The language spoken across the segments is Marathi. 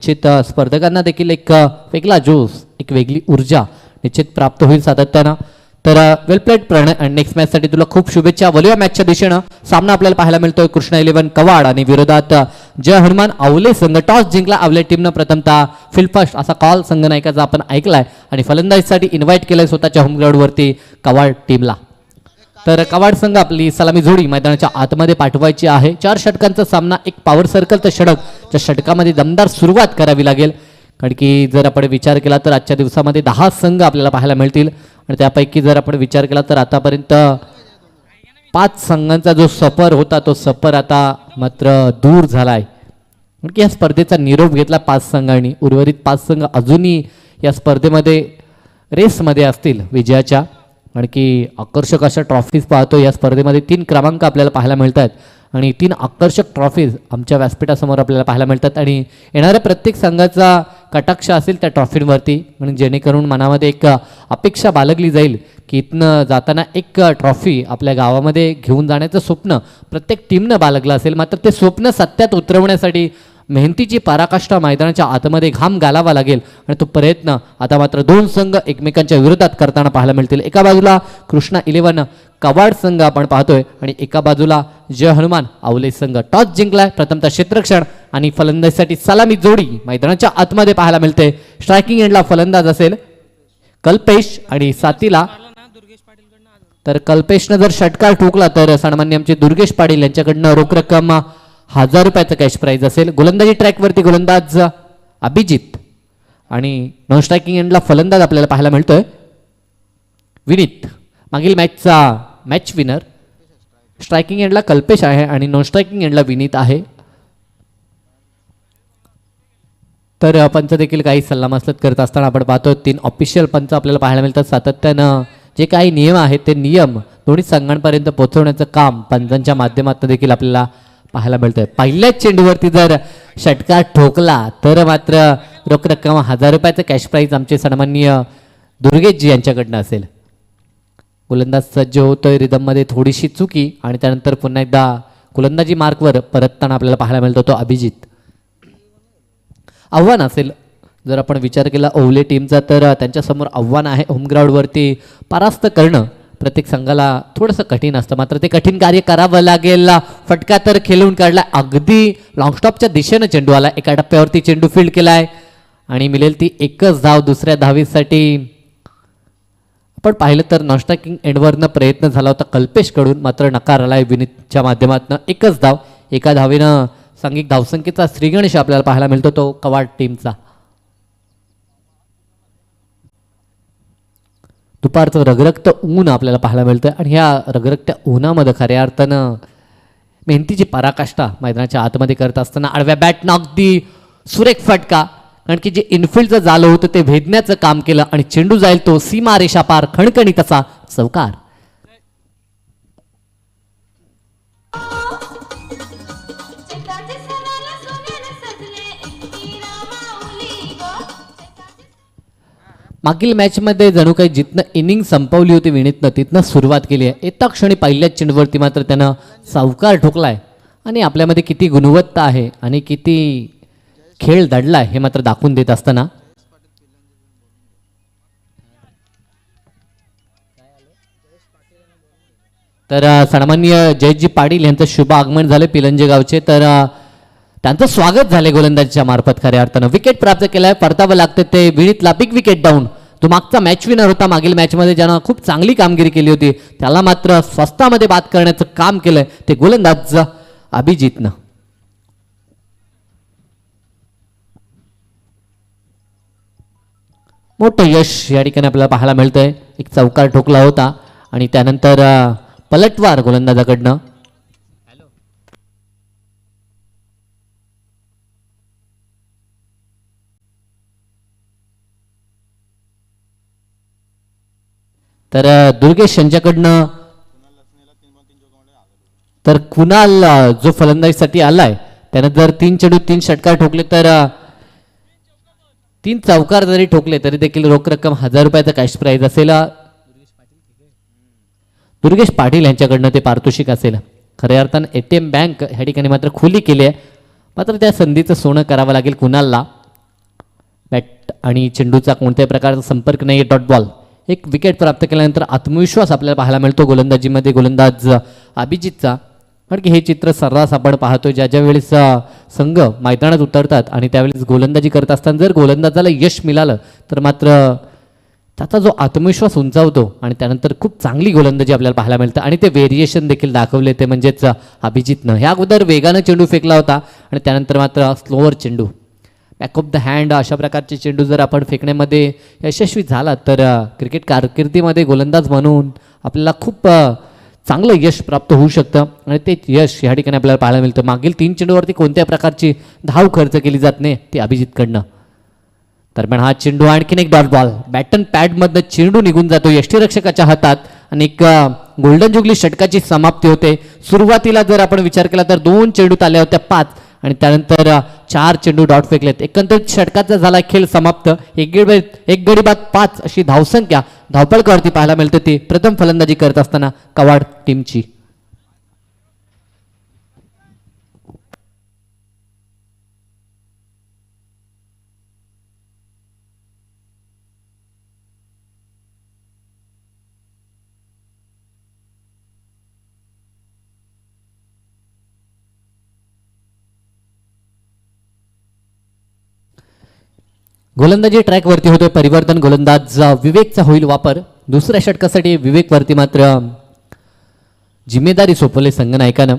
निश्चित स्पर्धकांना देखील एक वेगळा जोश, एक वेगळी ऊर्जा निश्चित प्राप्त होईल सातत्यानं. तर वेल प्लेड प्रणय आणि नेक्स्ट मॅचसाठी तुला खूप शुभेच्छा. वलिया मॅचच्या दिशेनं सामना आपल्याला पाहायला मिळतोय कृष्णा 11 कवाड आणि विरोधात जय हनुमान आवले संघ. टॉस जिंकला आवले टीमनं. प्रथमतः फील्ड फर्स्ट असा कॉल संघ नायकाचा आपण ऐकलाय आणि फलंदाजीसाठी इन्व्हाइट केलंय स्वतःच्या होम ग्राउंडवरती कवाड टीमला. तर कवाड संघ आपली सलामी जोडी मैदानाच्या आतमध्ये पाठवायची आहे. 4 षटकांचा सामना, एक पॉवर सर्कलचं षटक. त्या षटकामध्ये दमदार सुरुवात करावी लागेल, कारण की जर आपण विचार केला तर आजच्या दिवसामध्ये 10 संघ आपल्याला पाहायला मिळतील आणि त्यापैकी जर आपण विचार केला तर आतापर्यंत 5 संघांचा जो सफर होता तो सफर आता मात्र दूर झालाय. कारण की या स्पर्धेचा निरोप घेतला 5 संघांनी. उर्वरित 5 संघ अजूनही या स्पर्धेमध्ये रेसमध्ये असतील विजयाच्या. आणखी आकर्षक अशा ट्रॉफीज पाहतो या स्पर्धेमध्ये. 3 क्रमांक आपल्याला पाहायला मिळतात आणि 3 आकर्षक ट्रॉफीज आमच्या व्यासपीठासमोर आपल्याला पाहायला मिळतात आणि येणाऱ्या प्रत्येक संघाचा कटाक्ष असेल त्या ट्रॉफींवरती. म्हणजे जेणेकरून मनामध्ये एक अपेक्षा बाळगली जाईल की इथनं जाताना एक ट्रॉफी आपल्या गावामध्ये घेऊन जाण्याचं स्वप्न प्रत्येक टीमनं बाळगलं असेल. मात्र ते स्वप्न सत्यात उतरवण्यासाठी मेहनतीची पराकाष्ठा मैदानाच्या आतमध्ये घाम घालावा लागेल आणि तो प्रयत्न आता मात्र 2 संघ एकमेकांच्या विरोधात करताना पाहायला मिळतील. एका बाजूला कृष्णा 11 कवाड संघ आपण पाहतोय आणि एका बाजूला जय हनुमान आवले संघ. टॉस जिंकलाय. प्रथमतः क्षेत्ररक्षण आणि फलंदाजीसाठी सलामी जोडी मैदानाच्या आतमध्ये पाहायला मिळते. स्ट्रायकिंग एंडला फलंदाज असेल कल्पेश आणि साथीला तर कल्पेशनं जर षटकार ठोकला तर सन्मान्य आमचे दुर्गेश पाटील यांच्याकडनं रोख रक्कम 1000 रुपयाचं कॅश प्राईज असेल. गोलंदाजी ट्रॅकवरती गोलंदाज अभिजित आणि नॉन स्ट्रायकिंग एंडला फलंदाज आपल्याला पाहायला मिळतोय विनीत. मागील मॅचचा मॅच विनर. स्ट्रायकिंग एंडला कल्पेश आहे आणि नॉन स्ट्रायकिंग एंडला विनीत आहे. तर पंच देखील काही सल्लामसलत करत असताना आपण पाहतो 3 ऑफिशियल पंच आपल्याला पाहायला मिळतात. सातत्यानं जे काही नियम आहेत ते नियम दोन्ही संघांपर्यंत पोहोचवण्याचं काम पंचांच्या माध्यमातून देखील आपल्याला पाहायला मिळतंय. पहिल्याच चेंडूवरती जर षटकार ठोकला तर मात्र रोख रक्कम 1000 रुपयाचं कॅश प्राईज आमचे सन्माननीय दुर्गेशजी यांच्याकडनं असेल. गोलंदाज सज्ज होतोय. रिदममध्ये थोडीशी चुकी आणि त्यानंतर पुन्हा एकदा गोलंदाजी मार्कवर परतताना आपल्याला पाहायला मिळतो तो अभिजित. आव्हान असेल जर आपण विचार केला ओवले टीमचा तर त्यांच्यासमोर आव्हान आहे. होमग्राऊंडवरती परास्त करणं प्रत्येक संघाला थोडंसं कठीण असतं. मात्र ते कठीण कार्य करावं लागेल. फटका तर खेळून काढला. अगदी लॉंगस्टॉपच्या दिशेनं चेंडू आला. एका टप्प्यावरती चेंडू फील्ड केलाय आणि मिळेल ती एकच धाव. दुसऱ्या धावीसाठी आपण पाहिलं तर नॉन स्ट्रायकिंग एंडवरनं प्रयत्न झाला होता कल्पेशकडून, मात्र नकार आलाय विनीतच्या माध्यमातून. एकच धाव. एका धावेनं सांघिक धावसंख्येचा श्रीगणेश आपल्याला पाहायला मिळतो तो कवाड टीमचा. दुपारचं रगरगत ऊन आपल्याला पाहायला मिळतं आणि ह्या रगरगत्या उन्हामध्ये खऱ्या अर्थानं मेहनतीची पराकाष्ठा मैदानाच्या आतमध्ये करत असताना आडव्या बॅटनं अगदी सुरेख फटका. कारण की जे इनफिल्डचं झालं होतं ते भेदण्याचं काम केलं आणि चेंडू जाईल तो सीमा रेषा पार खणखणी तसा चौकार. मागील मॅचमध्ये जणू काही जिथनं इनिंग संपवली होती विनीतनं तिथनं सुरुवात केली आहे. येता क्षणी पहिल्याच चेंडूवरती मात्र त्यानं चौकार ठोकलाय आणि आपल्यामध्ये किती गुणवत्ता आहे आणि किती खेळ दडलाय हे मात्र दाखवून देत असताना तर सन्माननीय जयजी पाटील यांचं शुभ आगमन झाले पिलंजे गावचे. तर त्यांचं स्वागत झाले गोलंदाजीच्या मार्फत. खऱ्या अर्थानं विकेट प्राप्त केलाय. परतावं लागतं ते विनीतला. Big wicket down. तो मागचा मॅच विनर होता मागील मॅचमध्ये ज्यानं खूप चांगली कामगिरी केली होती. त्याला मात्र स्वस्तामध्ये बाद करण्याचं काम केलंय ते गोलंदाज अभिजितनं. मोठं यश या ठिकाणी आपल्याला पाहायला मिळतंय. एक चौकार ठोकला होता आणि त्यानंतर पलटवार गोलंदाजाकडनं. तर दुर्गेश यांच्याकडनं तर कुणाल जो फलंदाजीसाठी आलाय त्यानं जर 3 चेंडू 3 षटकार ठोकले तर 3 चौकार जरी ठोकले तरी देखील रोख रक्कम 1000 रुपयाचं कॅश प्राईज असेल. दुर्गेश पाटील यांच्याकडनं ते पारितोषिक असेल. खऱ्या अर्थानं ATM बँक ह्या ठिकाणी मात्र खुली केली आहे. मात्र त्या संधीचं सोनं करावं लागेल कुणालला. बॅट आणि चेंडूचा कोणत्याही प्रकारचा संपर्क नाही, डॉट बॉल. एक विकेट प्राप्त केल्यानंतर आत्मविश्वास आपल्याला पाहायला मिळतो गोलंदाजीमध्ये गोलंदाज अभिजितचा. कारण की हे चित्र सर्रास आपण पाहतो ज्या ज्या वेळेस संघ मैदानात उतरतात आणि त्यावेळेस गोलंदाजी करत असताना जर गोलंदाजाला यश मिळालं तर मात्र त्याचा जो आत्मविश्वास उंचावतो आणि त्यानंतर खूप चांगली गोलंदाजी आपल्याला पाहायला मिळतं आणि ते व्हेरिएशन देखील दाखवले ते म्हणजेच अभिजितनं. ह्या अगोदर वेगानं चेंडू फेकला होता आणि त्यानंतर मात्र स्लोअर चेंडू बॅक ऑफ द हँड अशा प्रकारचे चेंडू जर आपण फेकण्यामध्ये यशस्वी झाला तर क्रिकेट कारकिर्दीमध्ये गोलंदाज म्हणून आपल्याला खूप चांगलं यश प्राप्त होऊ शकतं आणि ते यश ह्या ठिकाणी आपल्याला पाहायला मिळतं. मागील 3 चेंडूवरती कोणत्या प्रकारची धाव खर्च केली जात नाही ती अभिजितकडनं. दरम्यान हा चेंडू आणखीन एक डॉट बॉल बॅटन पॅडमधनं चेंडू निघून जातो यष्टीरक्षकाच्या हातात आणि एक गोल्डन जुगली षटकाची समाप्ती होते. सुरुवातीला जर आपण विचार केला तर 2 चेंडू आल्या होत्या 5 आणि त्यानंतर 4 चेंडू डॉट फेकलेत. एकंदरीत षटकाचा झाला खेळ समाप्त. एक गडी बाद 5 अशी धावसंख्या धावपळकावरती पाहायला मिळते ती प्रथम फलंदाजी करत असताना कवाड टीमची. गोलंदाजी ट्रॅकवरती होतोय परिवर्तन. गोलंदाज विवेकचा होईल वापर. दुसऱ्या षटकासाठी विवेकवरती मात्र जिम्मेदारी सोपवली संघनायकानं.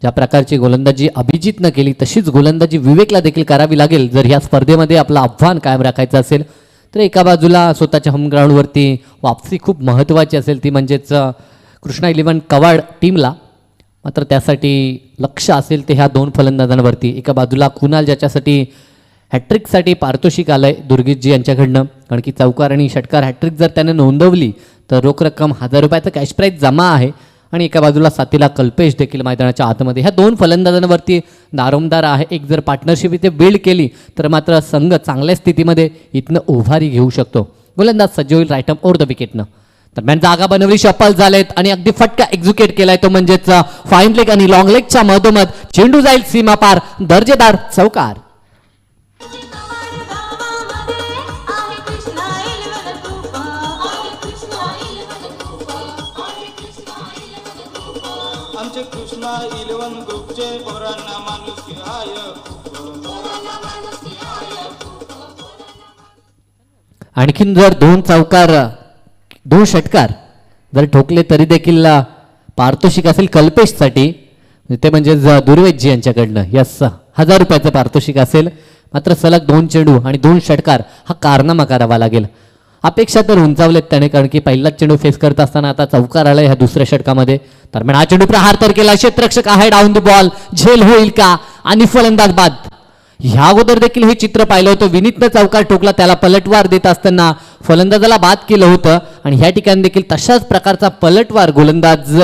ज्या प्रकारची गोलंदाजी अभिजितनं केली तशीच गोलंदाजी विवेकला देखील करावी लागेल जर ह्या स्पर्धेमध्ये आपलं आव्हान कायम राखायचं असेल तर. एका बाजूला स्वतःच्या होम ग्राउंडवरती वापसी खूप महत्त्वाची असेल ती म्हणजेच कृष्णा 11 कवाड टीमला. मात्र त्यासाठी लक्ष असेल ते ह्या 2 फलंदाजांवरती. एका बाजूला कुणाल ज्याच्यासाठी हॅट्रिकसाठी पारितोषिक आलं आहे दुर्गेशजी यांच्याकडनं. कारण की चौकार आणि षटकार हॅट्रिक जर त्याने नोंदवली तर रोख रक्कम 1000 रुपयाचं कॅश प्राईज जमा आहे. आणि एका बाजूला साथीला कल्पेश देखील मैदानाच्या आतमध्ये. ह्या 2 फलंदाजांवरती दारोमदार आहे. एक जर पार्टनरशिप इथे बिल्ड केली तर मात्र संघ चांगल्या स्थितीमध्ये इथनं उभारी घेऊ शकतो. गोलंदाज सज्ज होईल राईट अप ओव्हर द विकेटनं. दरम्यान जागा बनवली, शफल झालेत आणि अगदी फटका एक्झिक्यूट केलाय तो म्हणजेच फाईन लेग आणि लॉंग लेगच्या मधोमध चेंडू जाईल सीमा पार. दर्जेदार चौकार. आमचे कृष्णा 11 ग्रुपचे पोरांना माणुसकी हाय. आणखीन जर 2 चौकार 2 षटकार जर ठोकले तरी देखील पारितोषिक असेल कल्पेशसाठी ते म्हणजे दुर्वेशजी यांच्याकडनं. यस 1000 रुपयाचं पारितोषिक असेल. मात्र सलग 2 चेंडू आणि 2 षटकार हा कारनामा करावा लागेल. अपेक्षा तर उंचावलेत त्याने कारण की पहिलाच चेंडू फेस करत असताना आता चौकार आलाय ह्या दुसऱ्या षटकामध्ये. दरम्यान हा चेंडू प्रहार तर केला. क्षेत्ररक्षक आहे डाऊन द बॉल. झेल होईल का आणि फलंदाज बाद. ह्या अगोदर देखील हे चित्र पाहिलं होतं. विनीतनं चौकार ठोकला त्याला पलटवार देत असताना फलंदाजाला बाद केलं होतं आणि ह्या ठिकाणी देखील तशाच प्रकारचा पलटवार गोलंदाज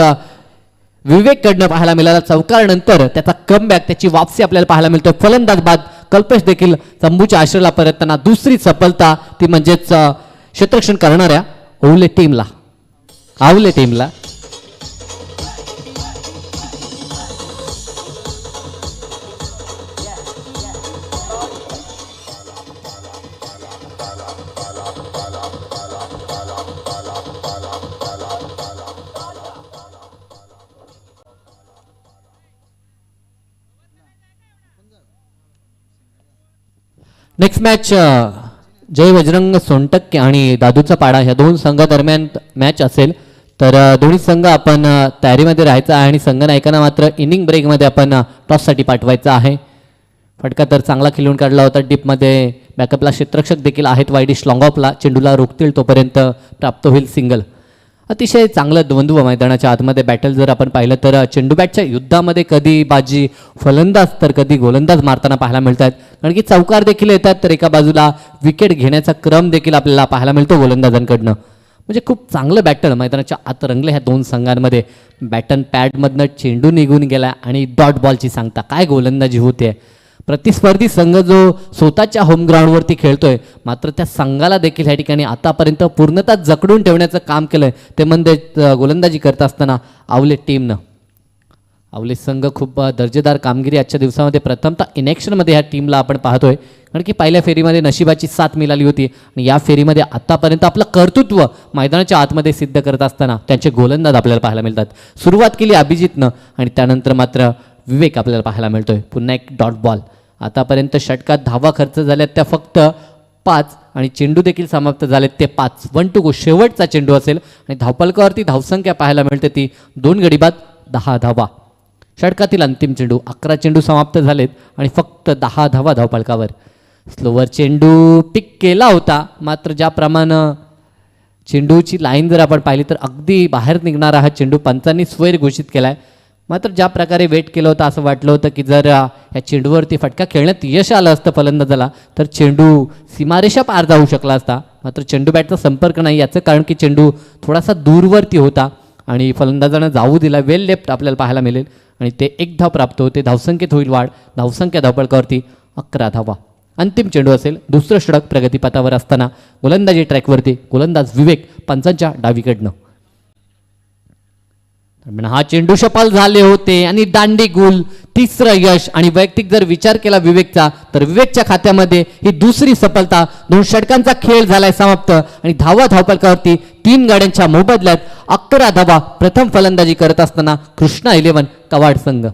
विवेककडनं पाहायला मिळाला. चौकार नंतर त्याचा कमबॅक त्याची वापसी आपल्याला पाहायला मिळतो. फलंदाज बाद. कल्पेश देखील तंबूच्या आश्रयाला परतताना दुसरी सफलता ती म्हणजेच क्षेत्ररक्षण करणाऱ्या आवले टीमला. नेक्स्ट मॅच जय बजरंग सोनटक्के आणि दादूचा पाडा ह्या 2 संघादरम्यान मॅच असेल. तर दोन्ही संघ आपण तयारीमध्ये राहायचा आहे आणि संघनायकांना मात्र इनिंग ब्रेकमध्ये आपण टॉससाठी पाठवायचं आहे. फटका तर चांगला खेळून काढला होता. डीपमध्ये बॅकअपला क्षेत्ररक्षक देखील आहेत. वाईडिश लॉंग ऑफला चेंडूला रोखतील तोपर्यंत प्राप्त होईल सिंगल. अतिशय चांगलं द्वंद्व मैदानाच्या आतमध्ये बॅटल जर आपण पाहिलं तर चेंडू बॅटच्या युद्धामध्ये कधी बाजी फलंदाज तर कधी गोलंदाज मारताना पाहायला मिळतात. कारण की चौकार देखील येतात तर एका बाजूला विकेट घेण्याचा क्रम देखील आपल्याला पाहायला मिळतो गोलंदाजांकडनं. म्हणजे खूप चांगलं बॅटल मैदानाच्या आत रंगलं ह्या 2 संघांमध्ये. बॅटन पॅडमधनं चेंडू निघून गेला आणि डॉट बॉलची सांगता काय गोलंदाजी होते. प्रतिस्पर्धी संघ जो स्वतःच्या होम ग्राउंडवरती खेळतोय मात्र त्या संघाला देखील ह्या ठिकाणी आतापर्यंत पूर्णतः जकडून ठेवण्याचं काम केलंय ते म्हणजे गोलंदाजी करत असताना आवले टीमनं. अवले संघ खूप दर्जेदार कामगिरी आजच्या दिवसामध्ये प्रथमतः इनेक्शनमध्ये ह्या टीमला आपण पाहतोय, कारण की पहिल्या फेरीमध्ये नशिबाची साथ मिळाली होती आणि या फेरीमध्ये आतापर्यंत आपलं कर्तृत्व मैदानाच्या आतमध्ये सिद्ध करत असताना त्यांचे गोलंदाज आपल्याला पाहायला मिळतात. सुरुवात केली अभिजितनं आणि त्यानंतर मात्र विवेक आपल्याला पाहायला मिळतोय. पुन्हा एक डॉट बॉल. आतापर्यंत षटकात धावा खर्च झाल्यात त्या फक्त 5 आणि चेंडू देखील समाप्त झालेत ते 5. 1 to go शेवटचा चेंडू असेल आणि धावफलकावरती धावसंख्या पाहायला मिळते ती 2 गडी बाद 10 धावा. षटकातील अंतिम चेंडू 11 चेंडू समाप्त झालेत आणि फक्त 10 धावा धावफलकावर. स्लोवर चेंडू पिक केला होता, मात्र ज्याप्रमाणे चेंडूची लाईन जर आपण पाहिली तर अगदी बाहेर निघणारा हा चेंडू पंचांनी स्वैर घोषित केलाय. मात्र ज्या प्रकारे वेट केलं होतं असं वाटलं होतं की जर या चेंडूवरती फटका खेळण्यात यश आलं असतं फलंदाजाला तर चेंडू सीमारेषा पार जाऊ शकला असता. मात्र चेंडू बॅटचा संपर्क नाही, याचं कारण की चेंडू थोडासा दूरवरती होता आणि फलंदाजानं जाऊ दिला. वेल लेफ्ट आपल्याला पाहायला मिळेल आणि ते 1 धाव प्राप्त होते. धावसंख्येत होईल वाढ. धावसंख्या धावपळकावरती 11 धावा. अंतिम चेंडू असेल. दुसरं षटक प्रगतीपथावर असताना गोलंदाजी ट्रॅकवरती गोलंदाज विवेक पंचांच्या डावीकडनं. हा चेंडू सफल झाले होते आणि दांडी गुल. तिसरं यश आणि वैयक्तिक जर विचार केला विवेकचा तर विवेकच्या खात्यामध्ये ही दुसरी सफलता. 2 षटकांचा खेळ झालाय समाप्त आणि धावा धावपळकावरती 3 गाड्यांच्या मोबदल्यात 11 धावा. प्रथम फलंदाजी करत असताना कृष्णा 11 कवाड संघ.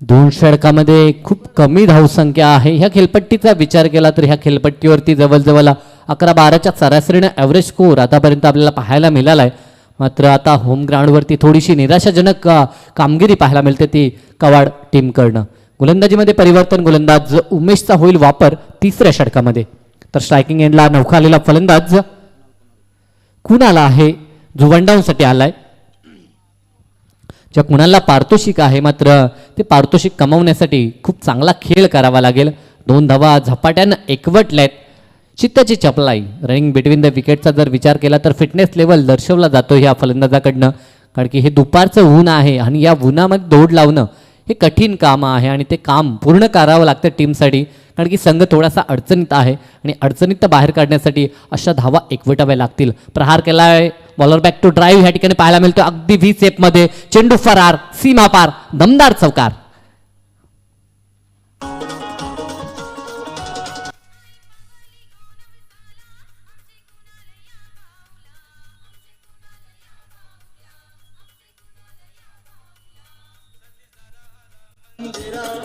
दोन षटकामध्ये खूप कमी धावसंख्या आहे. ह्या खेळपट्टीचा विचार केला तर ह्या खेळपट्टीवरती जवळजवळ 11-12च्या सरासरीनं ॲव्हरेज स्कोअर आतापर्यंत आपल्याला पाहायला मिळाला आहे. मात्र आता होम ग्राउंडवरती थोडीशी निराशाजनक कामगिरी पाहायला मिळते ती कवाड टीमकडनं. गोलंदाजीमध्ये परिवर्तन. गोलंदाज उमेशचा होईल वापर तिसऱ्या षटकामध्ये. तर स्ट्रायकिंग एंडला नौका आलेला फलंदाज कुणाला आहे जो वनडाऊनसाठी आलाय. ज्या कुणाला पारितोषिक आहे, मात्र ते पारितोषिक कमावण्यासाठी खूप चांगला खेळ करावा लागेल. 2 धावा झपाट्यानं एकवटल्यात. चित्ताची चपलाई रनिंग बिटवीन द विकेटचा जर विचार केला तर फिटनेस लेवल दर्शवला जातो ह्या फलंदाजाकडनं, कारण की हे दुपारचं ऊन आहे आणि या उन्हामध्ये दौड लावणं हे कठीण काम आहे आणि ते काम पूर्ण करावं लागतं टीमसाठी, कारण की संघ थोडासा अडचणीत आहे आणि अडचणीत बाहेर काढण्यासाठी अशा धावा एकवटाव्या लागतील. प्रहार केलाय. बॉलर बॅक टू ड्राईव्ह ह्या ठिकाणी पाहायला मिळतो. अगदी व्ही सेपमध्ये चेंडू फरार. सीमा पार. दमदार चौकार.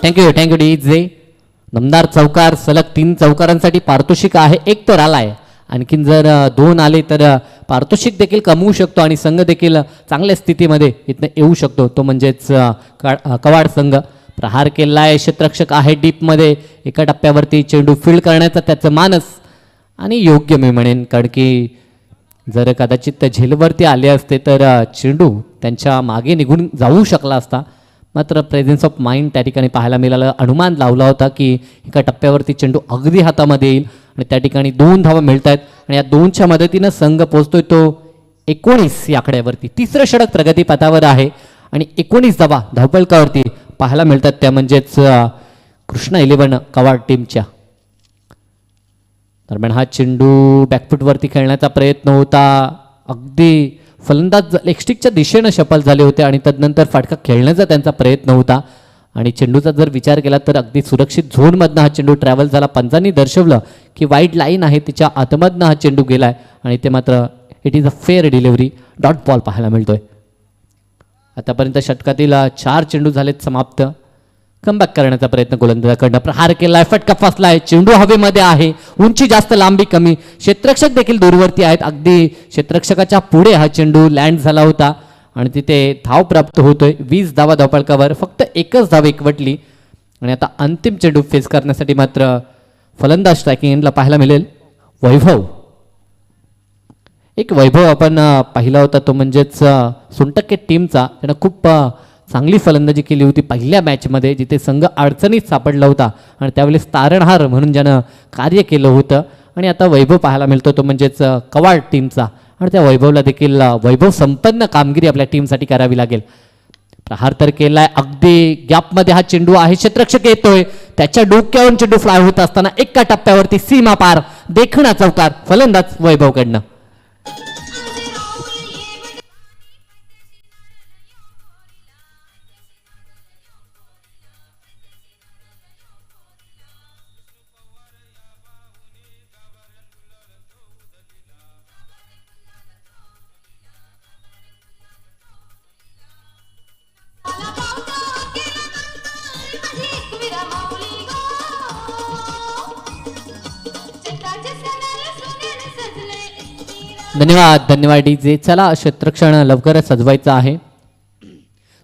Thank you DJ. दमदार चौकार. सलग 3 चौकारांसाठी पारितोषिक आहे. 1 तर आलाय, आणखीन जर 2 आले तर पारितोषिक देखील कमवू शकतो आणि संघ देखील चांगल्या स्थितीमध्ये इथनं येऊ शकतो. तो म्हणजेच कवाड संघ. प्रहार केलाय. क्षेत्ररक्षक आहे डीपमध्ये. एका टप्प्यावरती चेंडू फील्ड करण्याचा त्याचं मानस आणि योग्य मी म्हणेन, कारण की जर कदाचित झेलवरती आले असते तर चेंडू त्यांच्या मागे निघून जाऊ शकला असता. मात्र प्रेझेन्स ऑफ माइंड त्या ठिकाणी पाहायला मिळालं. अनुमान लावला होता की एका टप्प्यावरती चेंडू अगदी हातामध्ये येईल आणि त्या ठिकाणी 2 धावा मिळत आहेत आणि या 2च्या मदतीनं संघ पोहोचतोय तो 19 या आकड्यावरती. तिसरं षटक प्रगतीपथावर आहे आणि 19 धावा धावपळकावरती पाहायला मिळतात. त्या म्हणजेच कृष्णा 11 कवाड टीमच्या. दरम्यान हा चेंडू बॅकफुटवरती खेळण्याचा प्रयत्न होता. अगदी फलंदाज लेगस्टिकच्या दिशेनं सफल झाले होते आणि तदनंतर फाटका खेळण्याचा त्यांचा प्रयत्न होता आणि चेंडूचा जर विचार केला तर अगदी सुरक्षित झोनमधनं हा चेंडू ट्रॅव्हल झाला. पंचांनी दर्शवलं की वाईड लाईन आहे तिच्या आतमधनं हा चेंडू गेलाय आणि ते मात्र it is a fair delivery. Dot ball पाहायला मिळतोय. आतापर्यंत षटकातील 4 चेंडू झालेत समाप्त. कमबॅक करण्याचा प्रयत्न गोलंदाजाकडनं. प्रहार केलाय. फटका फसलाय. चेंडू हवेमध्ये आहे. उंची जास्त, लांबी कमी. क्षेत्ररक्षक देखील दूरवरती आहेत. अगदी क्षेत्ररक्षकाच्या पुढे हा चेंडू लँड झाला होता आणि तिथे धाव प्राप्त होतोय. 20 धावा धावपळकावर. फक्त 1च धाव एकवटली आणि आता अंतिम चेंडू फेस करण्यासाठी मात्र फलंदाज स्ट्रायकिंग एंडला पाहायला मिळेल वैभव एक वैभव आपण पाहिला होता तो म्हणजेच सोनटक्के टीमचा त्यानं खूप चांगली फलंदाजी केली होती पहिल्या मॅचमध्ये जिथे संघ अडचणीत सापडला होता आणि त्यावेळेस तारणहार म्हणून ज्यानं कार्य केलं होतं आणि आता वैभव पाहायला मिळतो तो म्हणजेच कवाड टीमचा आणि त्या वैभवला देखील वैभव संपन्न कामगिरी आपल्या टीमसाठी करावी लागेल. प्रहार तर केलाय अगदी गॅपमध्ये हा चेंडू आहे क्षेत्ररक्षक येतोय त्याच्या डोक्यावरून चेंडू फ्लाय होत असताना एका टप्प्यावरती सीमा पार देखणा चौकार फलंदाज वैभवकडनं. धन्यवाद डीजे. चला क्षेत्ररक्षण लवकरच सजवायचं आहे.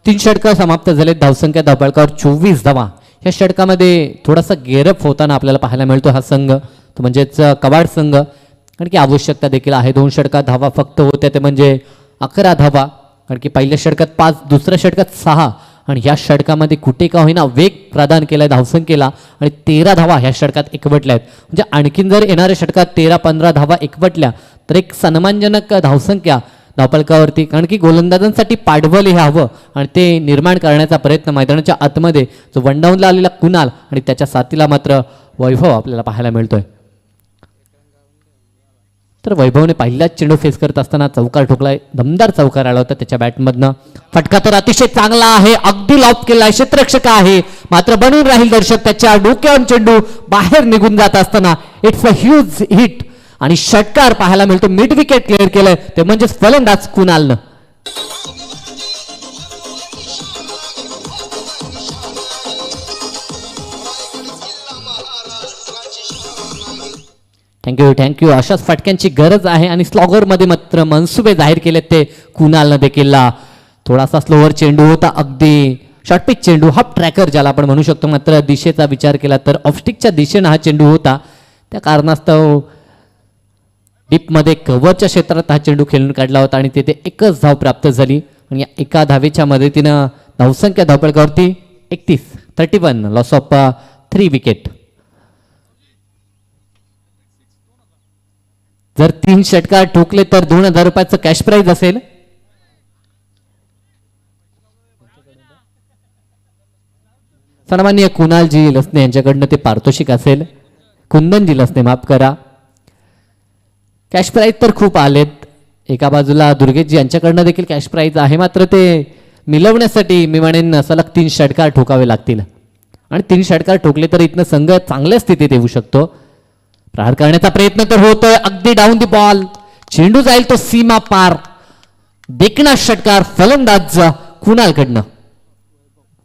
3 षटकं समाप्त झाले. धावसंख्या धावपळकावर 24 धावा. या षटकामध्ये थोडासा गेरअप होताना आपल्याला पाहायला मिळतो हा संघ तो म्हणजेच कवाड संघ कारण की आवश्यकता देखील आहे. 2 षटकात धावा फक्त होत्या ते म्हणजे 11 धावा कारण की पहिल्या षटकात 5 दुसऱ्या षटकात 6 आणि ह्या षटकामध्ये कुठे का होईना वेग प्रदान केलाय धावसंख्येला आणि 13 धावा ह्या षटकात एकवटल्या आहेत. म्हणजे आणखीन जर येणाऱ्या षटकात 13-15 धावा एकवटल्या तर एक सन्मानजनक धावसंख्या धावपळकावरती कारण की गोलंदाजांसाठी पाठबळ हे हवं आणि ते निर्माण करण्याचा प्रयत्न मैदानाच्या आतमध्ये जो वनडाऊनला आलेला कुणाल आणि त्याच्या साथीला मात्र वैभव आपल्याला पाहायला मिळतोय. तर वैभवने पहिल्याच चेंडू फेस करत असताना चौकार ठोकलाय. दमदार चौकार आला होता त्याच्या बॅटमधनं. फटका तर अतिशय चांगला आहे अगदी लॉक केलाय क्षेत्ररक्षक आहे मात्र बनून राहील दर्शक त्याच्या डोक्यावरून चेंडू बाहेर निघून जात असताना इट्स अ ह्यूज हिट आणि षटकार पाहायला मिळतो. मिड विकेट क्लिअर केलंय ते म्हणजे फलंदाज कुणालनं. थँक्यू. अशाच फटक्यांची गरज आहे आणि स्लॉगरमध्ये मात्र मनसुबे जाहीर केलेत ते कुणालनं देखील. थोडासा स्लोअर चेंडू होता अगदी शॉर्टपिच चेंडू हाफ ट्रॅकर ज्याला आपण म्हणू शकतो मात्र दिशेचा विचार केला तर ऑफस्टिकच्या दिशेनं हा चेंडू होता. त्या कारणास्तव डीपमध्ये कव्हरच्या क्षेत्रात हा चेंडू खेळून काढला होता आणि तिथे एकच धाव प्राप्त झाली आणि या एका धावेच्या मदतीनं धावसंख्या धावपळकावरती 31 लॉस ऑफ 3 विकेट. जर 3 षटकार ठोकले तर 2000 रुपयाचं कॅश प्राइज असेल. सन्माननीय कुणालजी लसने यांच्याकडनं ते पारितोषिक असेल. कुंदनजी लसने माफ करा. कॅश प्राइज तर खूप आलेत. एका बाजूला दुर्गेशजी यांच्याकडनं देखील कॅश प्राइज आहे मात्र ते मिळवण्यासाठी मी म्हणेन सलग 3 षटकार ठोकावे लागतील आणि 3 षटकार ठोकले तर इथनं संघ चांगल्या स्थितीत येऊ शकतो. प्रहार करण्याचा प्रयत्न तर होतोय अगदी डाऊन दी बॉल चेंडू जाईल तो सीमा पार देखणा षटकार फलंदाज कुणालकडनं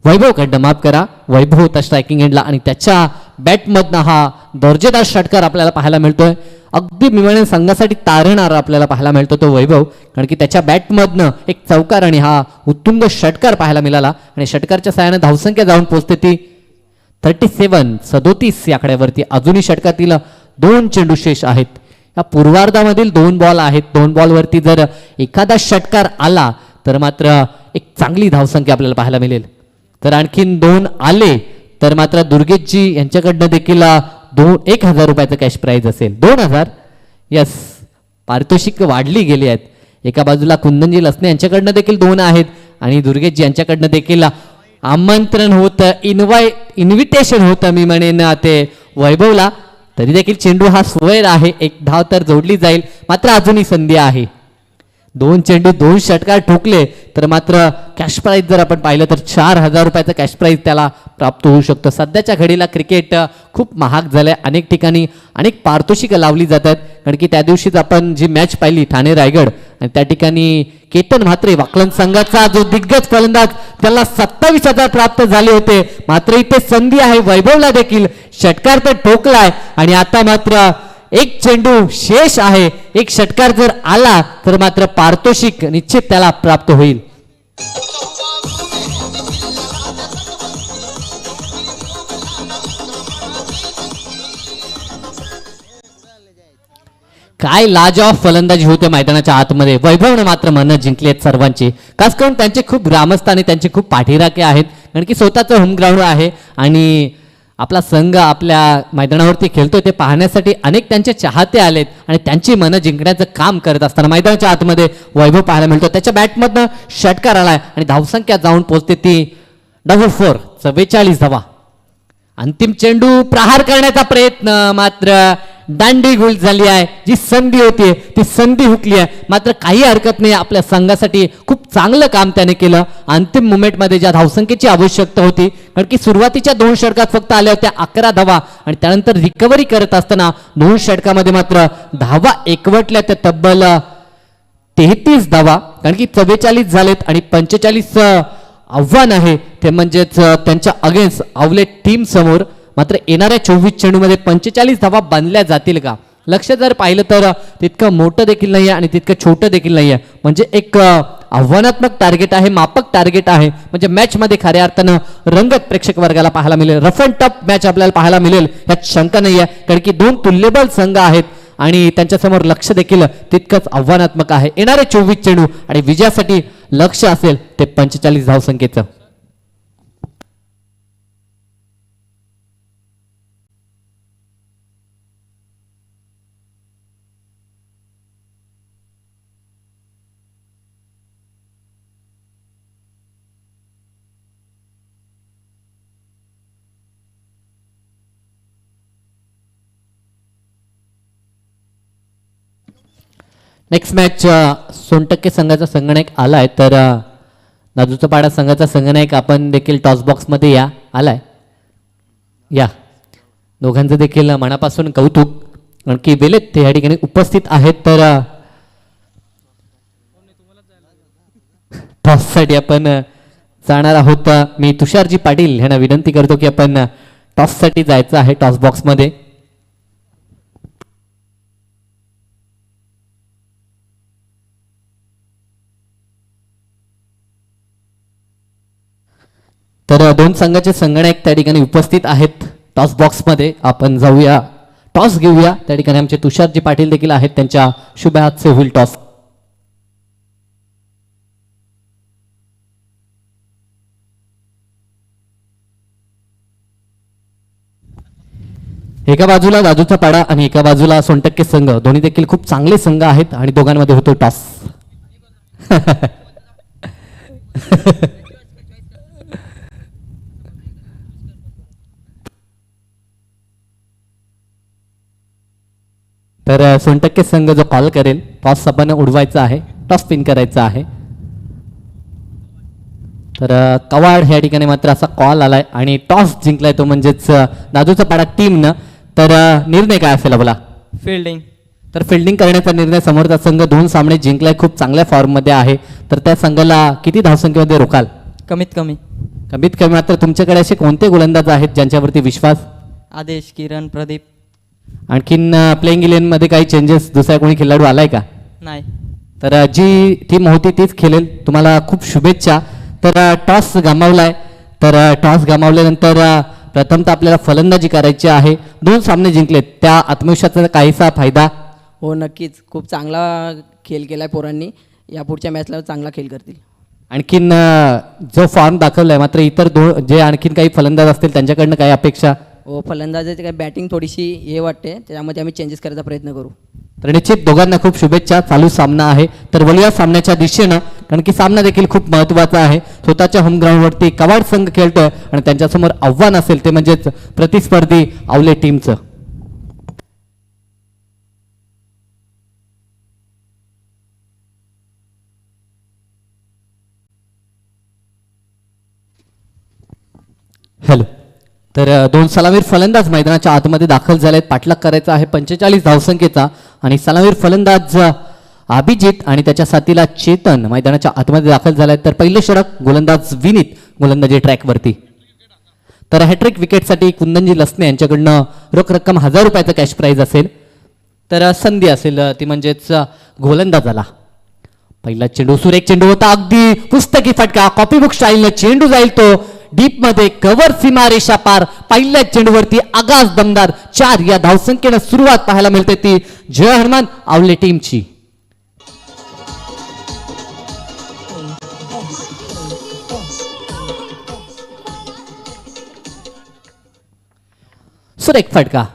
वैभवकडनं माफ करा. वैभव होता स्ट्रायकिंग एंडला आणि त्याच्या बॅटमधनं हा दर्जेदार षटकार आपल्याला पाहायला मिळतोय. अगदी मी म्हणेन संघासाठी तारणारा आपल्याला पाहायला मिळतो तो वैभव कारण की त्याच्या बॅटमधनं एक चौकार आणि हा उत्तुंग षटकार पाहायला मिळाला आणि षटकारच्या साहाय्याने धावसंख्या जाऊन पोहोचते ती 37 या आकड्यावरती. अजूनही षटकातील 2 चेंडू शेष आहेत. या पूर्वार्धामधील 2 बॉल आहेत. 2 बॉलवरती जर एखादा षटकार आला तर मात्र एक चांगली धावसंख्या आपल्याला पाहायला मिळेल. तर आणखीन 2 आले तर मात्र दुर्गेशजी यांच्याकडनं देखील 1000 रुपयाचं कॅश प्राइज असेल. 2000 यस पारितोषिक वाढली गेली आहेत. एका बाजूला कुंदनजी लसने यांच्याकडनं देखील 2 आहेत आणि दुर्गेशजी यांच्याकडनं देखील आमंत्रण होतं इन्व्हिटेशन होतं मी म्हणेन ते वैभवला. तरी देखील चेंडू हा स्वेर आहे. 1 धाव तर जोडली जाईल मात्र अजूनही संधी आहे. 2 चेंडू 2 षटकार ठोकले तर मात्र कॅश प्राइज जर आपण पाहिलं तर 4000 रुपयाचं कॅश प्राइज त्याला प्राप्त होऊ शकतं. सध्याच्या घडीला क्रिकेट खूप महाग झालंय. अनेक ठिकाणी अनेक पारितोषिकं लावली जातात कारण की त्या दिवशीच आपण जी मॅच पाहिली ठाणे रायगड आणि त्या ठिकाणी केतन म्हात्रे वाकलन संघाचा जो दिग्गज फलंदाज त्याला 27,000 प्राप्त झाले होते. मात्र इथे संधी आहे वैभवला देखील. षटकार तर ठोकलाय आणि आता मात्र 1 चेंडू शेष आहे. 1 षटकार जर आला तर मात्र पारितोषिक निश्चित त्याला प्राप्त होईल. काय लाजवाब फलंदाजी होते मैदानाच्या आतमध्ये. वैभवने मात्र मनं जिंकली आहेत सर्वांची. खास करून त्यांचे खूप ग्रामस्थ आणि त्यांचे खूप पाठीराखे आहेत, कारण की स्वतःचं होम ग्राउंड आहे आणि आपला संघ आपल्या मैदानावरती खेळतोय ते पाहण्यासाठी अनेक त्यांचे चाहते आलेत आणि त्यांची मनं जिंकण्याचं काम करत असताना मैदानाच्या आतमध्ये वैभव पाहायला मिळतो. त्याच्या बॅटमधनं षटकार आलाय आणि धावसंख्या जाऊन पोहोचते ती 4 44 धावा. अंतिम चेंडू प्रहार करण्याचा प्रयत्न, मात्र दांडी गुल झाली आहे. जी संधी होती ती संधी हुकली आहे, मात्र काही हरकत नाही. आपल्या संघासाठी खूप चांगलं काम त्याने केलं. अंतिम मुमेंटमध्ये ज्या धावसंख्येची आवश्यकता होती, कारण की सुरुवातीच्या 2 षटकात फक्त आल्या होत्या 11 धावा आणि त्यानंतर रिकव्हरी करत असताना 2 षटकामध्ये मात्र धावा एकवटल्या त्या तब्बल 33 धावा, कारण की 44 झालेत आणि 45 आव्हान आहे ते म्हणजेच त्यांच्या अगेन्स्ट आवले टीम समोर. मात्र येणाऱ्या 24 चेंडूमध्ये 45 धावा बांधल्या जातील का? लक्ष जर पाहिलं तर तितकं मोठं देखील नाही आहे आणि तितकं छोटं देखील नाही आहे. म्हणजे एक आव्हानात्मक टार्गेट आहे, मापक टार्गेट आहे. म्हणजे मॅचमध्ये खऱ्या अर्थानं रंगत प्रेक्षक वर्गाला पाहायला मिळेल. रफ अँड टफ मॅच आपल्याला पाहायला मिळेल यात शंका नाही आहे, कारण की 2 तुल्यबळ संघ आहेत आणि त्यांच्यासमोर लक्ष देखील तितकंच आव्हानात्मक आहे. येणारे 24 चेंडू आणि विजयासाठी लक्ष असेल ते 45 धावसंख्येचं. नेक्स्ट मॅच सोनटक्के संघाचा संघनायक आलाय, तर नाजूचा पाडा संघाचा संघनायक आपण देखील टॉस बॉक्समध्ये या. आलाय या. दोघांचं देखील मनापासून कौतुक, कारण की वेळेत ते या ठिकाणी उपस्थित आहेत. तर टॉससाठी आपण जाणार आहोत. मी तुषारजी पाटील यांना विनंती करतो की आपण टॉससाठी जायचं आहे टॉस बॉक्समध्ये. तर 2 संघाचे संघनायक त्या ठिकाणी उपस्थित आहेत टॉस बॉक्समध्ये. आपण जाऊया, टॉस घेऊया. त्या ठिकाणी आमचे तुषारजी पाटील देखील आहेत, त्यांच्या शुभ हातचे होईल टॉस. एका बाजूला राजूचा पाडा आणि एका बाजूला सोनटक्के संघ, दोन्ही देखील खूप चांगले संघ आहेत आणि दोघांमध्ये होतो टॉस. तर सोनटक्के संघ जो कॉल करेल, टॉस आपण उडवायचा आहे, टॉस पिन करायचा आहे. तर कवाड या ठिकाणी मात्र असा कॉल आलाय आणि टॉस जिंकलाय तो म्हणजेच नाजूचा पाडा टीमनं. तर निर्णय काय असेल आपला? फिल्डिंग. तर फिल्डिंग करण्याचा निर्णय. समोरचा संघ 2 सामने जिंकलाय, खूप चांगल्या फॉर्ममध्ये आहे. तर त्या संघाला किती धावसंख्येमध्ये रोखाल? कमीत कमी. कमीत कमी. मात्र तुमच्याकडे असे कोणते गोलंदाज आहेत ज्यांच्यावरती विश्वास? आदेश, किरण, प्रदीप. आणखीन प्लेइंग इलेव्हनमध्ये काही चेंजेस दुसरा कोणी खेळाडू आलाय का? नाही. तर जी टीम होती तीच खेळेल. तुम्हाला खूप शुभेच्छा. तर टॉस गमावलाय. तर टॉस गमावल्यानंतर प्रथमतः आपल्याला फलंदाजी करायची आहे. 2 सामने जिंकलेत, त्या आत्मविश्वासाचा काहीसा फायदा? हो नक्कीच. खूप चांगला खेळ केलाय पोरांनी. या पुढच्या मॅचला चांगला खेळ करतील. आणखीन जो फॉर्म दाखवलाय, मात्र इतर जे आणखीन काही फलंदाज असतील त्यांच्याकडनं काही अपेक्षा? हो, फलंदाजाची काय बॅटिंग थोडीशी हे वाटते, त्याच्यामध्ये आम्ही चेंजेस करायचा प्रयत्न करू. तर निश्चित दोघांना खूप शुभेच्छा. चालू सामना आहे, तर वळूया सामन्याच्या दिशेनं, कारण की सामना देखील खूप महत्त्वाचा आहे. स्वतःच्या होम ग्राउंडवरती कवाड संघ खेळतोय आणि त्यांच्यासमोर आव्हान असेल ते म्हणजेच प्रतिस्पर्धी आवले टीमचं. हॅलो. तर 2 सलामीर फलंदाज मैदानाच्या आतमध्ये दाखल झालेत. पाठलाग करायचा आहे 45 धावसंख्येचा आणि सलामीर फलंदाज अभिजित आणि त्याच्या साथीला चेतन मैदानाच्या आतमध्ये दाखल झालाय. तर पहिलं षटक गोलंदाज विनीत गोलंदाजी ट्रॅकवरती. तर हॅट्रिक विकेटसाठी कुंदनजी लसने यांच्याकडनं रोख रक्कम 1000 रुपयाचं कॅश प्राईज असेल. तर संधी असेल ती म्हणजेच गोलंदाजाला. पहिला चेंडू सुरेख चेंडू होता, अगदी पुस्तकी फटका, कॉपीबुक स्टाईलनं चेंडू जाईल तो डीपमध्ये कव्हर सीमारेषा पार पहिल्या चेंडूवरती आगास दमदार 4 या धावसंख्येनं सुरुवात पाहायला मिळते ती जय हनुमान आवले टीमची. सुरेख फटका.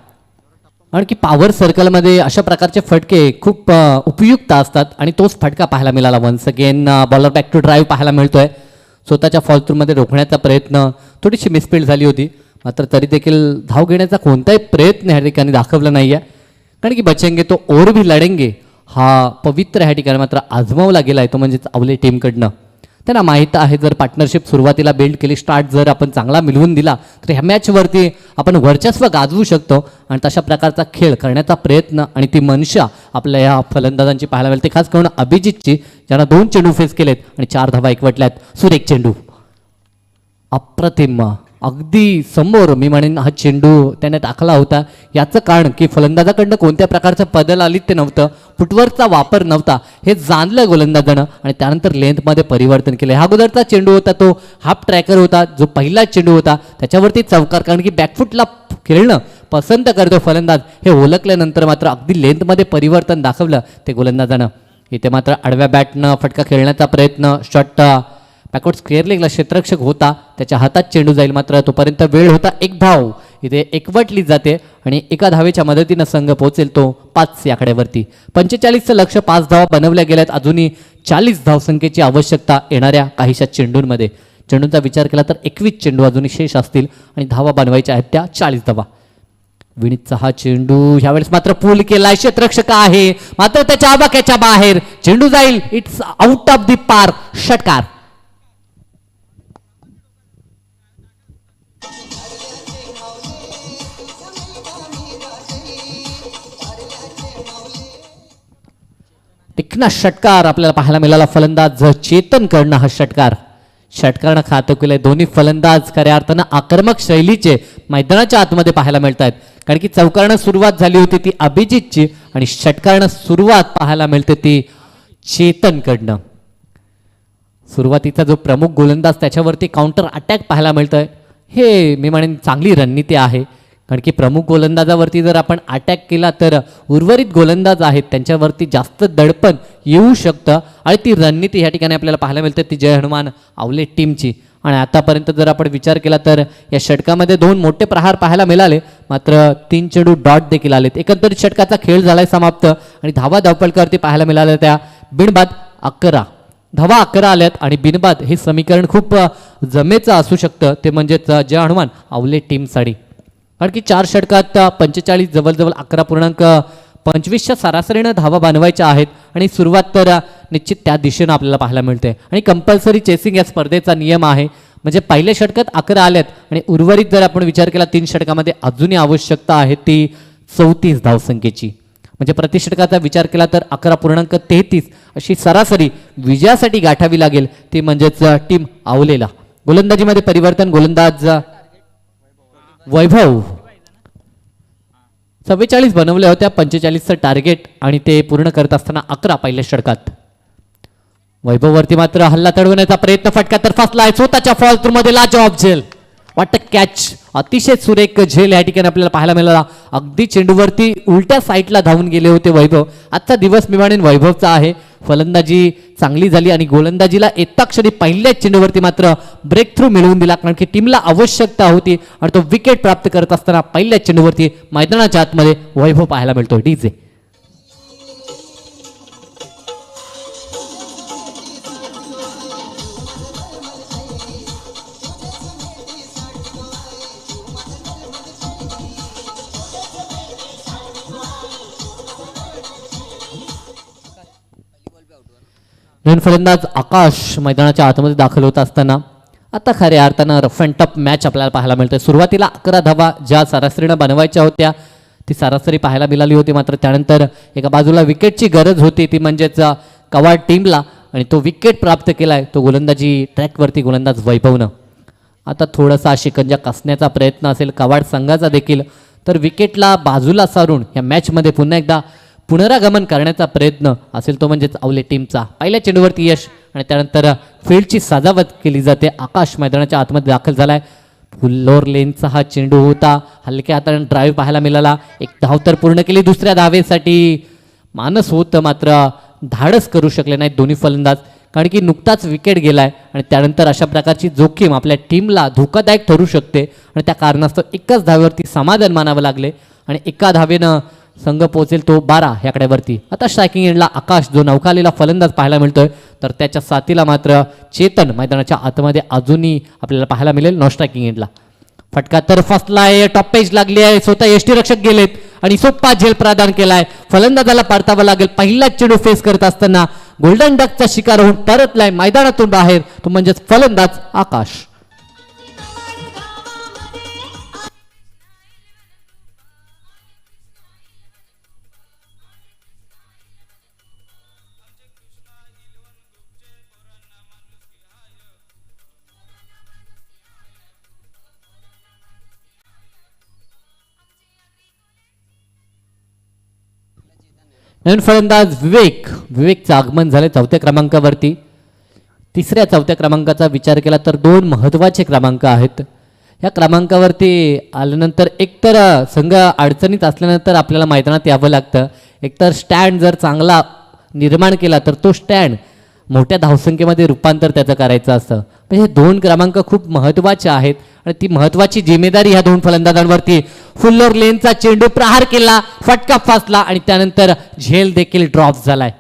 आणखी पॉवर सर्कलमध्ये अशा प्रकारचे फटके खूप उपयुक्त असतात आणि तोच फटका पाहायला मिळाला. Once again bowler back to drive पाहायला मिळतोय. स्वतःच्या फॉल थ्रूमध्ये रोखण्याचा प्रयत्न, थोडीशी मिसफील्ड झाली होती मात्र तरी देखील धाव घेण्याचा कोणताही प्रयत्न ह्या ठिकाणी दाखवला नाही आहे. कारण की बचेंगे तो और भी लढेंगे हा पवित्र ह्या ठिकाणी मात्र आजमावला गेला आहे तो म्हणजेच आवले टीमकडनं. त्यांना माहीत आहे जर पार्टनरशिप सुरुवातीला बिल्ड केली, स्टार्ट जर आपण चांगला मिळवून दिला तर ह्या मॅचवरती आपण वर्चस्व गाजवू शकतो आणि तशा प्रकारचा खेळ करण्याचा प्रयत्न आणि ती मनशा आपल्या या फलंदाजांची पाहायला मिळते. खास करून अभिजितची, ज्यांना 2 चेंडू फेस केलेत आणि 4 धावा एकवटल्यात. सुरेख चेंडू, अप्रतिम, अगदी समोर मी म्हणेन हा चेंडू त्याने टाकला होता. याचं कारण की फलंदाजाकडनं कोणत्या प्रकारचं बदल आली ते नव्हतं, फुटवर्कचा वापर नव्हता हे जाणलं गोलंदाजानं आणि त्यानंतर लेंथमध्ये परिवर्तन केलं. हा अगोदरचा चेंडू होता तो हाफ ट्रॅकर होता, जो पहिला चेंडू होता त्याच्यावरती चौकार, कारण की बॅकफुटला खेळणं पसंत करतो फलंदाज हे ओळखल्यानंतर मात्र अगदी लेंथमध्ये परिवर्तन दाखवलं ते गोलंदाजानं. इथे मात्र आडव्या बॅटनं फटका खेळण्याचा प्रयत्न, शॉट बॅकवर्ड स्क्वेअर लेगला क्षेत्ररक्षक होता, त्याच्या हातात चेंडू जाईल मात्र तोपर्यंत वेळ होता. 1 धाव इथे एकवटली जाते आणि एका धावेच्या मदतीनं संघ पोहोचेल तो 5 या आकड्यावरती. 45चं लक्ष, 5 धावा बनवल्या गेल्यात. अजूनही 40 धावसंख्येची आवश्यकता येणाऱ्या काहीशा चेंडूंमध्ये. चेंडूंचा विचार केला तर 21 चेंडू अजूनही शेष असतील आणि धावा बनवायच्या आहेत त्या 40 धावा. विनीतचा हा चेंडू ह्यावेळेस मात्र पूल केलाय, क्षेत्ररक्षक आहे मात्र त्याच्या आबाक्याच्या बाहेर चेंडू जाईल. इट्स आउट ऑफ दी पार, षटकार. तीक्ष्ण षटकार आपल्याला पाहायला मिळाला. फलंदाज चेतन करणं हा षटकारानं खातं केलंय. दोन्ही फलंदाज खऱ्या अर्थानं आक्रमक शैलीचे मैदानाच्या आतमध्ये पाहायला मिळत आहेत. कारण की चौकारानं सुरुवात झाली होती ती अभिजितची आणि षटकारानं सुरुवात पाहायला मिळते ती चेतन कडनं. सुरुवातीचा जो प्रमुख गोलंदाज त्याच्यावरती काउंटर अटॅक पाहायला मिळतोय हे मी म्हणेन चांगली रणनीती आहे. कारण की प्रमुख गोलंदाजावरती जर आपण अटॅक केला तर उर्वरित गोलंदाज आहेत त्यांच्यावरती जास्त दडपण येऊ शकतं आणि ती रणनीती ह्या ठिकाणी आपल्याला पाहायला मिळते ती जय हनुमान आवले टीमची. आणि आतापर्यंत जर आपण विचार केला तर या षटकामध्ये 2 मोठे प्रहार पाहायला मिळाले मात्र 3 चेंडू डॉट देखील आलेत. एकंदरीत षटकाचा खेळ झालाय समाप्त आणि धावा धावपळकावरती पाहायला मिळाल्या त्या बिनबाद 11 धावा 11 आल्यात आणि बिनबाद हे समीकरण खूप जमेचं असू शकतं ते म्हणजेच जय हनुमान आवले टीमसाठी. कारण की 4 षटकात 45 जवळजवळ 11.25च्या सरासरीनं धावा बनवायच्या आहेत आणि सुरुवात तर निश्चित त्या दिशेनं आपल्याला पाहायला मिळते. आणि कंपल्सरी चेसिंग या स्पर्धेचा नियम आहे. म्हणजे पहिल्या षटकात 11 आल्यात आणि उर्वरित जर आपण विचार केला 3 षटकामध्ये अजूनही आवश्यकता आहे ती 34 धावसंख्येची. म्हणजे प्रति षटकाचा विचार केला तर 11.33 अशी सरासरी विजयासाठी गाठावी लागेल ती म्हणजेच टीम आवलेला. गोलंदाजीमध्ये परिवर्तन, गोलंदाज वैभव 44 बनवल्या होत्या, 45चं टार्गेट आणि ते पूर्ण करत असताना 11 पहिल्या षटकात. वैभववरती मात्र हल्ला चढवण्याचा प्रयत्न, फटका तर फसलाय स्वतःच्या फॉल थ्रू मध्ये. लाजवाब झेल, वाटतं कॅच, अतिशय सुरेख झेल या ठिकाणी आपल्याला पाहायला मिळाला. अगदी चेंडूवरती उलट्या साईडला धावून गेले होते वैभव. आजचा दिवस मी म्हणेन वैभवचा आहे. फलंदाजी चांगली झाली आणि गोलंदाजीला येता क्षणी पहिल्याच चेंडूवरती मात्र ब्रेक थ्रू मिळवून दिला कारण की टीमला आवश्यकता होती आणि तो विकेट प्राप्त करत असताना पहिल्याच चेंडूवरती मैदानाच्या आतमध्ये वैभव पाहायला मिळतो. डीजे नवीन फलंदाज आकाश मैदानाच्या आतमध्ये दाखल होत असताना आता खऱ्या अर्थानं रफ अँड टफ मॅच आपल्याला पाहायला मिळते. सुरुवातीला 11 धावा ज्या सरासरीनं बनवायच्या होत्या ती सरासरी पाहायला मिळाली होती मात्र त्यानंतर एका बाजूला विकेटची गरज होती ती म्हणजेच कवाड टीमला आणि तो विकेट प्राप्त केलाय तो गोलंदाजी ट्रॅकवरती गोलंदाज वैभवनं. आता थोडासा शिकंजा कसण्याचा प्रयत्न असेल कवाड संघाचा देखील तर विकेटला बाजूला सारून या मॅचमध्ये पुन्हा एकदा पुनरागमन करण्याचा प्रयत्न असेल तो म्हणजेच आवले टीमचा. पहिल्या चेंडूवरती यश आणि त्यानंतर फील्डची सजावट केली जाते. आकाश मैदानाच्या आतमध्ये दाखल झालाय. फुल्लोर लेनचा हा चेंडू होता. हलक्या हाताने ड्राईव्ह पाहायला मिळाला. एक धाव तर पूर्ण केली. दुसऱ्या धावेसाठी मानस होतं, मात्र धाडस करू शकले नाहीत दोन्ही फलंदाज, कारण की नुकताच विकेट गेलाय आणि त्यानंतर अशा प्रकारची जोखीम आपल्या टीमला धोकादायक ठरू शकते आणि त्या कारणास्तव एकाच धावेवरती समाधान मानावं लागले आणि एका धावेनं संघ पोहोचेल तो 12 ह्या आकड्यावरती. आता स्ट्रायकिंग एंडला आकाश जो नौकालेला फलंदाज पाहायला मिळतोय, तर त्याच्या साथीला मात्र चेतन मैदानाच्या आतमध्ये अजूनही आपल्याला पाहायला मिळेल. नॉन स्ट्रायकिंग एंडला फटका तर फसलाय. टॉप पेज लागली आहे. स्वतः यष्टीरक्षक गेलेत आणि सोप्पा झेल प्रदान केलाय. फलंदाजाला परतावं लागेल. पहिलाच चेंडू फेस करत असताना गोल्डन डकचा शिकार होऊन परतलाय मैदानातून बाहेर, तो म्हणजेच फलंदाज आकाश. नवीन फलंदाज विवेकचं आगमन झालं चौथ्या क्रमांकावरती. तिसऱ्या चौथ्या क्रमांकाचा विचार केला तर दोन महत्त्वाचे क्रमांक आहेत. या क्रमांकावरती आल्यानंतर एकतर संघ अडचणीत असल्यानंतर आपल्याला मैदानात यावं लागतं, एकतर स्टँड जर चांगला निर्माण केला तर तो स्टँड मोठ्या धावसंख्येमध्ये रूपांतर त्याचं करायचं असतं. म्हणजे हे दोन क्रमांक खूप महत्त्वाचे आहेत आणि ती महत्त्वाची जिम्मेदारी ह्या दोन फलंदाजांवरती. फुल्लोर लेनचा चेंडू प्रहार केला, फटका फासला आणि त्यानंतर झेल देखील ड्रॉप झालाय.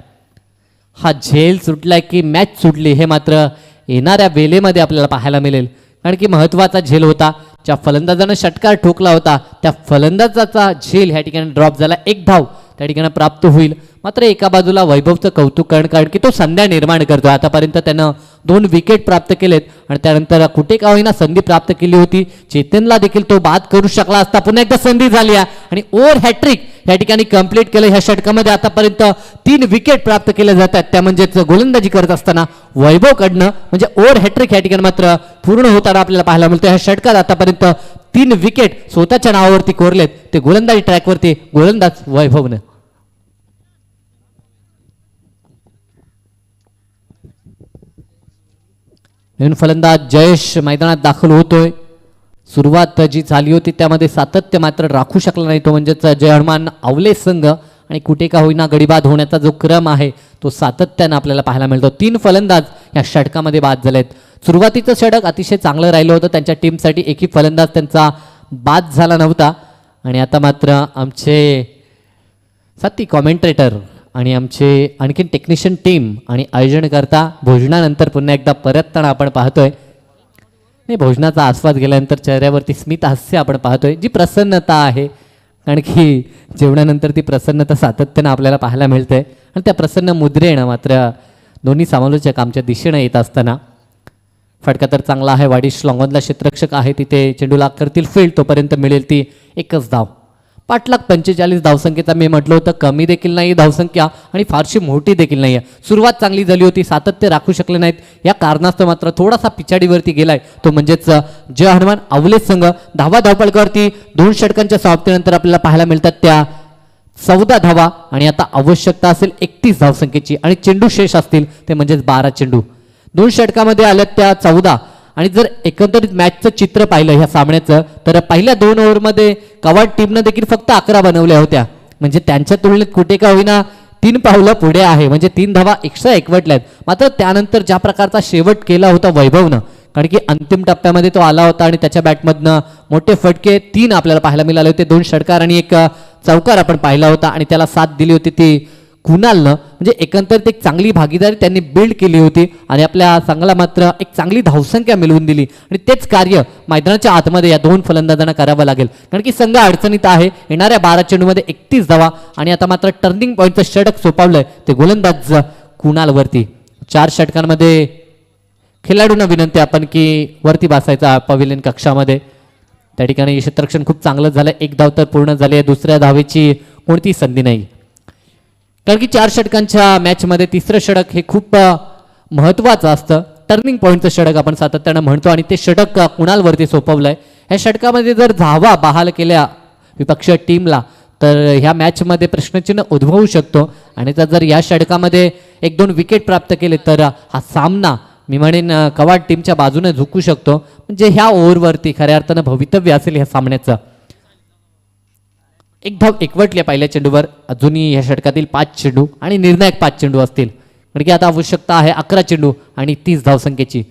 हा झेल सुटलाय की मॅच सुटली हे मात्र येणाऱ्या वेळेमध्ये आपल्याला पाहायला मिळेल, कारण की महत्त्वाचा झेल होता. ज्या फलंदाजानं षटकार ठोकला होता त्या फलंदाजाचा झेल ह्या ठिकाणी ड्रॉप झाला. एक धाव त्या ठिकाणी प्राप्त होईल. मात्र एका बाजूला वैभवचं कौतुक कारण की तो संध्या निर्माण करतो. आतापर्यंत त्यानं 2 विकेट प्राप्त केलेत आणि त्यानंतर कुठे का होईना संधी प्राप्त केली होती. चेतनला देखील तो बाद करू शकला असता. पुन्हा एकदा संधी झाली आहे आणि ओव्हर हॅट्रिक या ठिकाणी कंप्लीट केलं. ह्या षटकामध्ये आतापर्यंत 3 विकेट प्राप्त केल्या जातात, त्या म्हणजेच गोलंदाजी करत असताना वैभवकडनं म्हणजे ओव्हर हॅट्रिक या ठिकाणी मात्र पूर्ण होताना आपल्याला पाहायला मिळतं. ह्या षटकात आतापर्यंत 3 विकेट स्वतःच्या नावावरती कोरलेत, ते गोलंदाजी ट्रॅकवरती गोलंदाज वैभवनं. नवीन फलंदाज जयेश मैदानात दाखल होतोय. सुरुवात जी झाली होती त्यामध्ये सातत्य मात्र राखू शकला नाही, तो म्हणजेच जय हनुमान आवले संघ, आणि कुठे का होईना गडीबाद होण्याचा जो क्रम आहे तो सातत्यानं आपल्याला पाहायला मिळतो. 3 फलंदाज या षटकामध्ये बाद झालेत. सुरुवातीचं षटक अतिशय चांगलं राहिलं होतं त्यांच्या टीमसाठी. एकही फलंदाज त्यांचा बाद झाला नव्हता आणि आता मात्र आमचे साथी कॉमेंट्रेटर आणि आमचे आणखीन टेक्निशियन टीम आणि आयोजनकर्ता भोजनानंतर पुन्हा एकदा परतताना आपण पाहतोय. नाही, भोजनाचा आस्वाद गेल्यानंतर चेहऱ्यावरती स्मित हास्य आपण पाहतोय, जी प्रसन्नता आहे. कारण की जेवणानंतर ती प्रसन्नता सातत्यानं आपल्याला पाहायला मिळते आणि त्या प्रसन्न मुद्रेनं मात्र दोन्ही समालोचक आमच्या दिशेनं येत असताना. फटका तर चांगला आहे. वाडिश लॉंगॉनला क्षेत्ररक्षक आहे, तिथे चेंडूला करतील फील्ड, तोपर्यंत मिळेल ती एकच धाव. 5,45,000 धावसंख्येचा मी म्हटलं होतं, कमी देखील नाही धावसंख्या आणि फारशी मोठी देखील नाही आहे. सुरुवात चांगली झाली होती, सातत्य राखू शकले नाहीत, या कारणास्तव मात्र थोडासा पिछाडीवरती गेलाय, तो म्हणजेच जय हनुमान आवले संघ. धावपळकावरती 2 षटकांच्या समाप्तीनंतर आपल्याला पाहायला मिळतात त्या 14 धावा आणि आता आवश्यकता असेल 31 धावसंख्येची आणि चेंडू शेष असतील ते म्हणजेच 12 चेंडू. 2 षटकामध्ये आल्यात त्या 14 आणि जर एकंदरीत मॅचचं चित्र पाहिलं ह्या सामन्याचं तर पहिल्या 2 ओव्हरमध्ये कवाड टीमनं देखील फक्त 11 बनवल्या होत्या. म्हणजे त्यांच्या तुलनेत कुठे का होईना 3 पावलं पुढे आहे, म्हणजे 3 धावा एक्स्ट्रा एकवटल्यात. मात्र त्यानंतर ज्या प्रकारचा शेवट केला होता वैभवनं, कारण की अंतिम टप्प्यामध्ये तो आला होता आणि त्याच्या बॅटमधनं मोठे फटके 3 आपल्याला पाहायला मिळाले होते. 2 षटकार आणि 1 चौकार आपण पाहिला होता आणि त्याला साथ दिली होती ती कुणालनं. म्हणजे एकंदरीत एक चांगली भागीदारी त्यांनी बिल्ड केली होती आणि आपल्या संघाला मात्र एक चांगली धावसंख्या मिळवून दिली आणि तेच कार्य मैदानाच्या आतमध्ये या 2 फलंदाजांना करावं लागेल, कारण की संघ अडचणीत आहे. येणाऱ्या 12 चेंडूमध्ये 31 धावा आणि आता मात्र टर्निंग पॉईंटचं षटक सोपावलंय ते गोलंदाज कुणालवरती. 4 षटकांमध्ये खेळाडूंना विनंती आपण की वरती बसायचा पवेलियन कक्षामध्ये. त्या ठिकाणी क्षेत्ररक्षण खूप चांगलं झालं. 1 धाव तर पूर्ण झाली आहे, दुसऱ्या धावेची कोणतीही संधी नाही, कारण की 4 षटकांच्या मॅचमध्ये 3रं षटक हे खूप महत्त्वाचं असतं. टर्निंग पॉईंटचं षटक आपण सातत्यानं म्हणतो आणि ते षटक कुणालवरती सोपवलंय. ह्या षटकामध्ये जर धावा बहाल केल्या विपक्षीय टीमला तर ह्या मॅचमध्ये प्रश्नचिन्ह उद्भवू शकतो आणि जर या षटकामध्ये 1-2 विकेट प्राप्त केले तर हा सामना मी म्हणेन कवाड टीमच्या बाजूने झुकू शकतो. म्हणजे ह्या ओव्हरवरती खऱ्या अर्थानं भवितव्य असेल ह्या सामन्याचं. एक धाव एकवटली पहिल्या चेंडूवर. अजूनही या षटकातील 5 चेंडू आणि निर्णायक 5 चेंडू असतील. कारण की आता आवश्यकता आहे 11 चेंडू आणि 30 धावसंख्येची.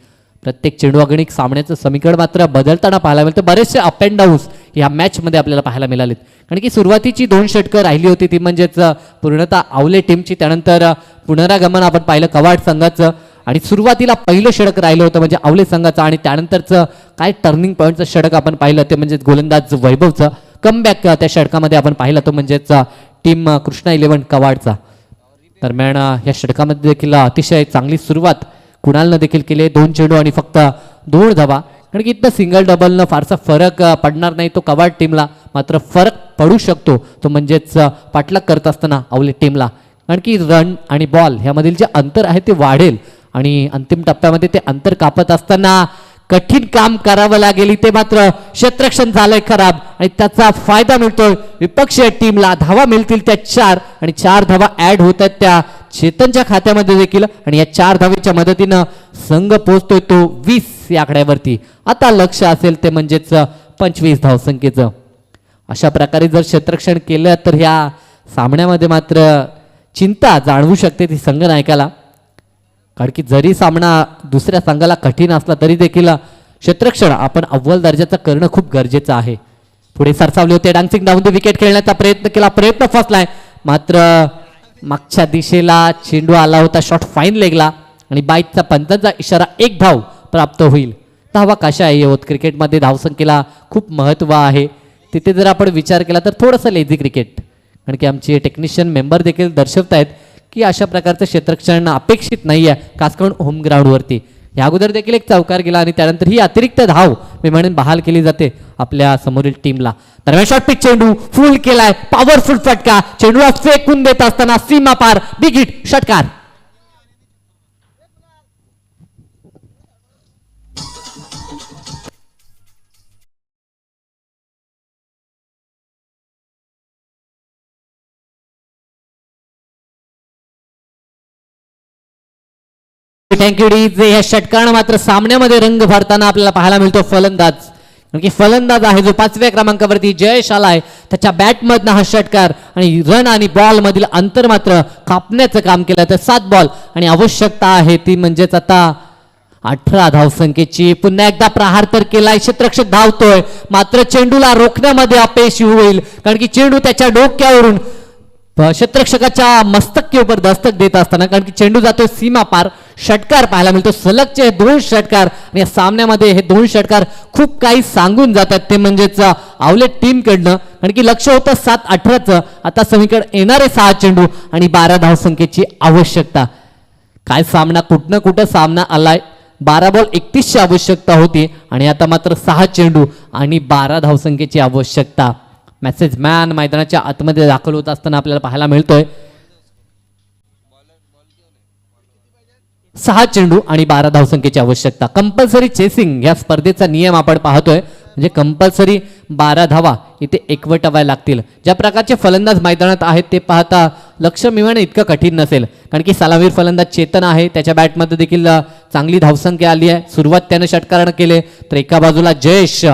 प्रत्येक चेंडू अगणिक सामन्याचं समीकरण मात्र बदलताना पाहायला मिळतं. बरेचसे अप अँड डाऊन्स या मॅचमध्ये आपल्याला पाहायला मिळालेत. कारण की सुरुवातीची 2 षटकं राहिली होती ती म्हणजेच पूर्णतः आवले टीमची. त्यानंतर पुनरागमन आपण पाहिलं कवाड संघाचं आणि सुरुवातीला पहिलं षटक राहिलं होतं म्हणजे आवले संघाचं आणि त्यानंतरचं काय टर्निंग पॉईंटचं षटक आपण पाहिलं ते म्हणजे गोलंदाज वैभवचं कमबॅक त्या षटकामध्ये आपण पाहिलं तो म्हणजेच टीम कृष्णा 11 कवाडचा. दरम्यान या षटकामध्ये देखील अतिशय चांगली सुरुवात कुणालनं देखील केली. 2 चेंडू आणि फक्त 2 धावा. कारण की इथं सिंगल डबलनं फारसा फरक पडणार नाही तो कवाड टीमला, मात्र फरक पडू शकतो तो म्हणजेच पाठलाग करत असताना आवले टीमला. कारण की रन आणि बॉल ह्यामधील जे अंतर आहे ते वाढेल आणि अंतिम टप्प्यामध्ये ते अंतर कापत असताना कठीण काम करावं लागेल. ते मात्र क्षेत्ररक्षण झालंय खराब आणि त्याचा फायदा मिळतोय विपक्षीय टीमला. धावा मिळतील त्या 4 आणि 4 धावा ऍड होत आहेत त्या चेतनच्या खात्यामध्ये देखील आणि या 4 धावेच्या मदतीनं संघ पोहोचतोय तो 20 या आकड्यावरती. आता लक्ष असेल ते म्हणजेच 25 धावसंख्येचं. अशा प्रकारे जर क्षेत्ररक्षण केलं तर ह्या सामन्यामध्ये मात्र चिंता जाणवू शकते ती संघनायकाला. कारण की जरी सामना दुसऱ्या संघाला कठीण असला तरी देखील क्षेत्ररक्षण आपण अव्वल दर्जाचं करणं खूप गरजेचं आहे. पुढे सरसावले होते डान्सिंग डाऊन द विकेट खेळण्याचा प्रयत्न केला, प्रयत्न फसलाय मात्र मागच्या दिशेला चेंडू आला होता शॉट फाईन लेगला आणि बाईटचा पंचांचा इशारा 1 धाव प्राप्त होईल. धावा कशा आहे होत क्रिकेटमध्ये धावसंख्येला खूप महत्त्व आहे. तिथे जर आपण विचार केला तर थोडंसं लेझी क्रिकेट. कारण की आमचे टेक्निशियन मेंबर देखील दर्शवत आहेत की अशा प्रकारचं क्षेत्ररक्षण अपेक्षित नाही आहे खास करून होम ग्राउंडवरती. या अगोदर देखील एक चौकार गेला आणि त्यानंतर ही अतिरिक्त धाव मी म्हणेन बहाल केली जाते आपल्या समोरील टीमला. दरम्यान शॉट पिच चेंडू फुल केलाय, पॉवरफुल फटका, चेंडूला फेकून देत असताना सीमा पार, बिग हिट, षटकार. Thank you DJ. या षटकानं मात्र सामन्यामध्ये रंग भरताना आपल्याला पाहायला मिळतो फलंदाज. कारण की फलंदाज आहे जो 5व्या क्रमांकावरती जयेश आलाय. त्याच्या बॅटमधनं हा षटकार आणि रन आणि बॉल मधील अंतर मात्र कापण्याचं काम केलं. तर 7 बॉल आणि आवश्यकता आहे ती म्हणजेच आता 18 धावसंख्येची. पुन्हा एकदा प्रहार तर केलाय, क्षेत्ररक्षक धावतोय मात्र चेंडूला रोखण्यामध्ये अपयशी होईल. कारण की चेंडू त्याच्या डोक्यावरून क्षेत्ररक्षकाच्या मस्तकावर दस्तक देत असताना कारण की चेंडू जातोय सीमा पार, षटकार पाहायला मिळतो. सलगचे 2 षटकार आणि या सामन्यामध्ये हे 2 षटकार खूप काही सांगून जातात ते म्हणजेच आवले टीम कडनं. कारण की लक्ष होतं 7-18चं. आता समीकरण येणारे 6 चेंडू आणि 12 धावसंख्येची आवश्यकता. काय सामना कुठनं कुठं सामना आलाय. 12 बॉल 31ची आवश्यकता होती आणि आता मात्र 6 चेंडू आणि 12 धावसंख्येची आवश्यकता. मेसेज मॅन मैदानाच्या आतमध्ये दाखल होत असताना आपल्याला पाहायला मिळतोय 6 चेंडू आणि 12 धावसंख्येची आवश्यकता. कंपल्सरी चेसिंग या स्पर्धेचा नियम आपण पाहतोय. म्हणजे कंपल्सरी 12 धावा इथे एकवटाव्या लागतील. ज्या प्रकारचे फलंदाज मैदानात आहेत ते पाहता लक्ष मिळवणं इतकं कठीण नसेल. कारण की सलामीर फलंदाज चेतन आहे, त्याच्या बॅटमध्ये देखील चांगली धावसंख्या आली आहे. सुरुवात त्यानं षटकारानं केले तर एका बाजूला जयेश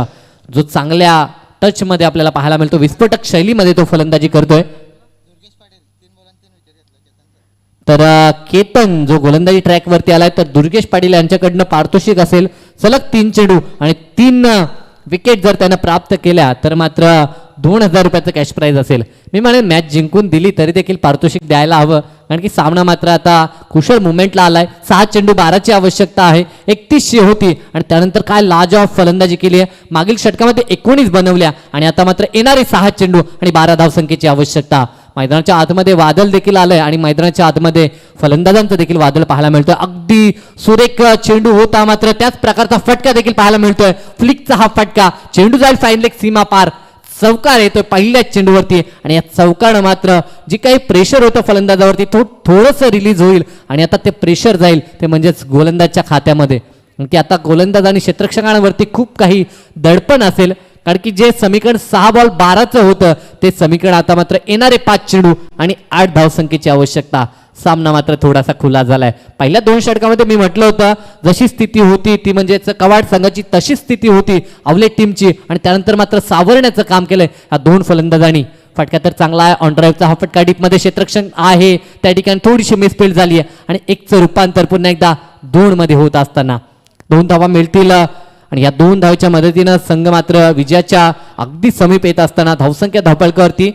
जो चांगल्या टच मध्ये आपल्याला पाहायला मिळतो, विस्फोटक शैलीमध्ये तो फलंदाजी करतोय. तर केतन जो गोलंदाजी ट्रॅक वरती आलाय तर दुर्गेश पाटील यांच्याकडनं पारितोषिक असेल सलग 3 चेंडू आणि 3 विकेट जर त्यानं प्राप्त केल्या तर मात्र 2000 रुपयाचं कॅश प्राइज असेल. मी म्हणेन मॅच जिंकून दिली तरी देखील पारितोषिक द्यायला हवं. कारण की सामना मात्र आता कुशल मुवमेंटला आलाय. 6 चेंडू 12ची आवश्यकता आहे. 31ची होती आणि त्यानंतर काय लाजवाब फलंदाजी केली आहे. मागील षटकामध्ये 19 बनवल्या आणि आता मात्र येणारे 6 चेंडू आणि 12 धावसंख्येची आवश्यकता. मैदानाच्या आतमध्ये वादळ देखील आलंय आणि मैदानाच्या आतमध्ये फलंदाजांचं देखील वादळ पाहायला मिळतोय. अगदी सुरेख चेंडू होता मात्र त्याच प्रकारचा फटका देखील पाहायला मिळतोय. फ्लिकचा हा फटका, चेंडू जाईल फाईन लेग सीमा पार, चौकार येतोय पहिल्याच चेंडूवरती आणि या चौकानं मात्र जी काही प्रेशर होतं फलंदाजावरती थोडंसं रिलीज होईल आणि आता ते प्रेशर जाईल ते म्हणजेच गोलंदाजच्या खात्यामध्ये. की आता गोलंदाज आणि क्षेत्ररक्षकांवरती खूप काही दडपण असेल. कारण की जे समीकरण 6 बॉल 12चं होतं ते समीकरण आता मात्र येणारे 5 चेंडू आणि 8 धावसंख्येची आवश्यकता. सामना मात्र थोडासा खुला झालाय. पहिल्या 2 षटकामध्ये मी म्हटलं होतं जशी स्थिती होती ती म्हणजेच कवाड संघाची तशी स्थिती होती अवलेट टीमची, आणि त्यानंतर मात्र सावरण्याचं काम केलंय या 2 फलंदाजांनी. फटका तर चांगला आहे, ऑन ड्राईव्हचा हा फटका डीपमध्ये क्षेत्ररक्षण आहे, त्या ठिकाणी थोडीशी मिसफील्ड झाली आहे आणि 1चं रूपांतर पुन्हा एकदा 2 मध्ये होत असताना 2 धावा मिळतील आणि या 2 धावेच्या मदतीनं संघ मात्र विजयाच्या अगदी समीप येत असताना धावसंख्या धावपळकावरती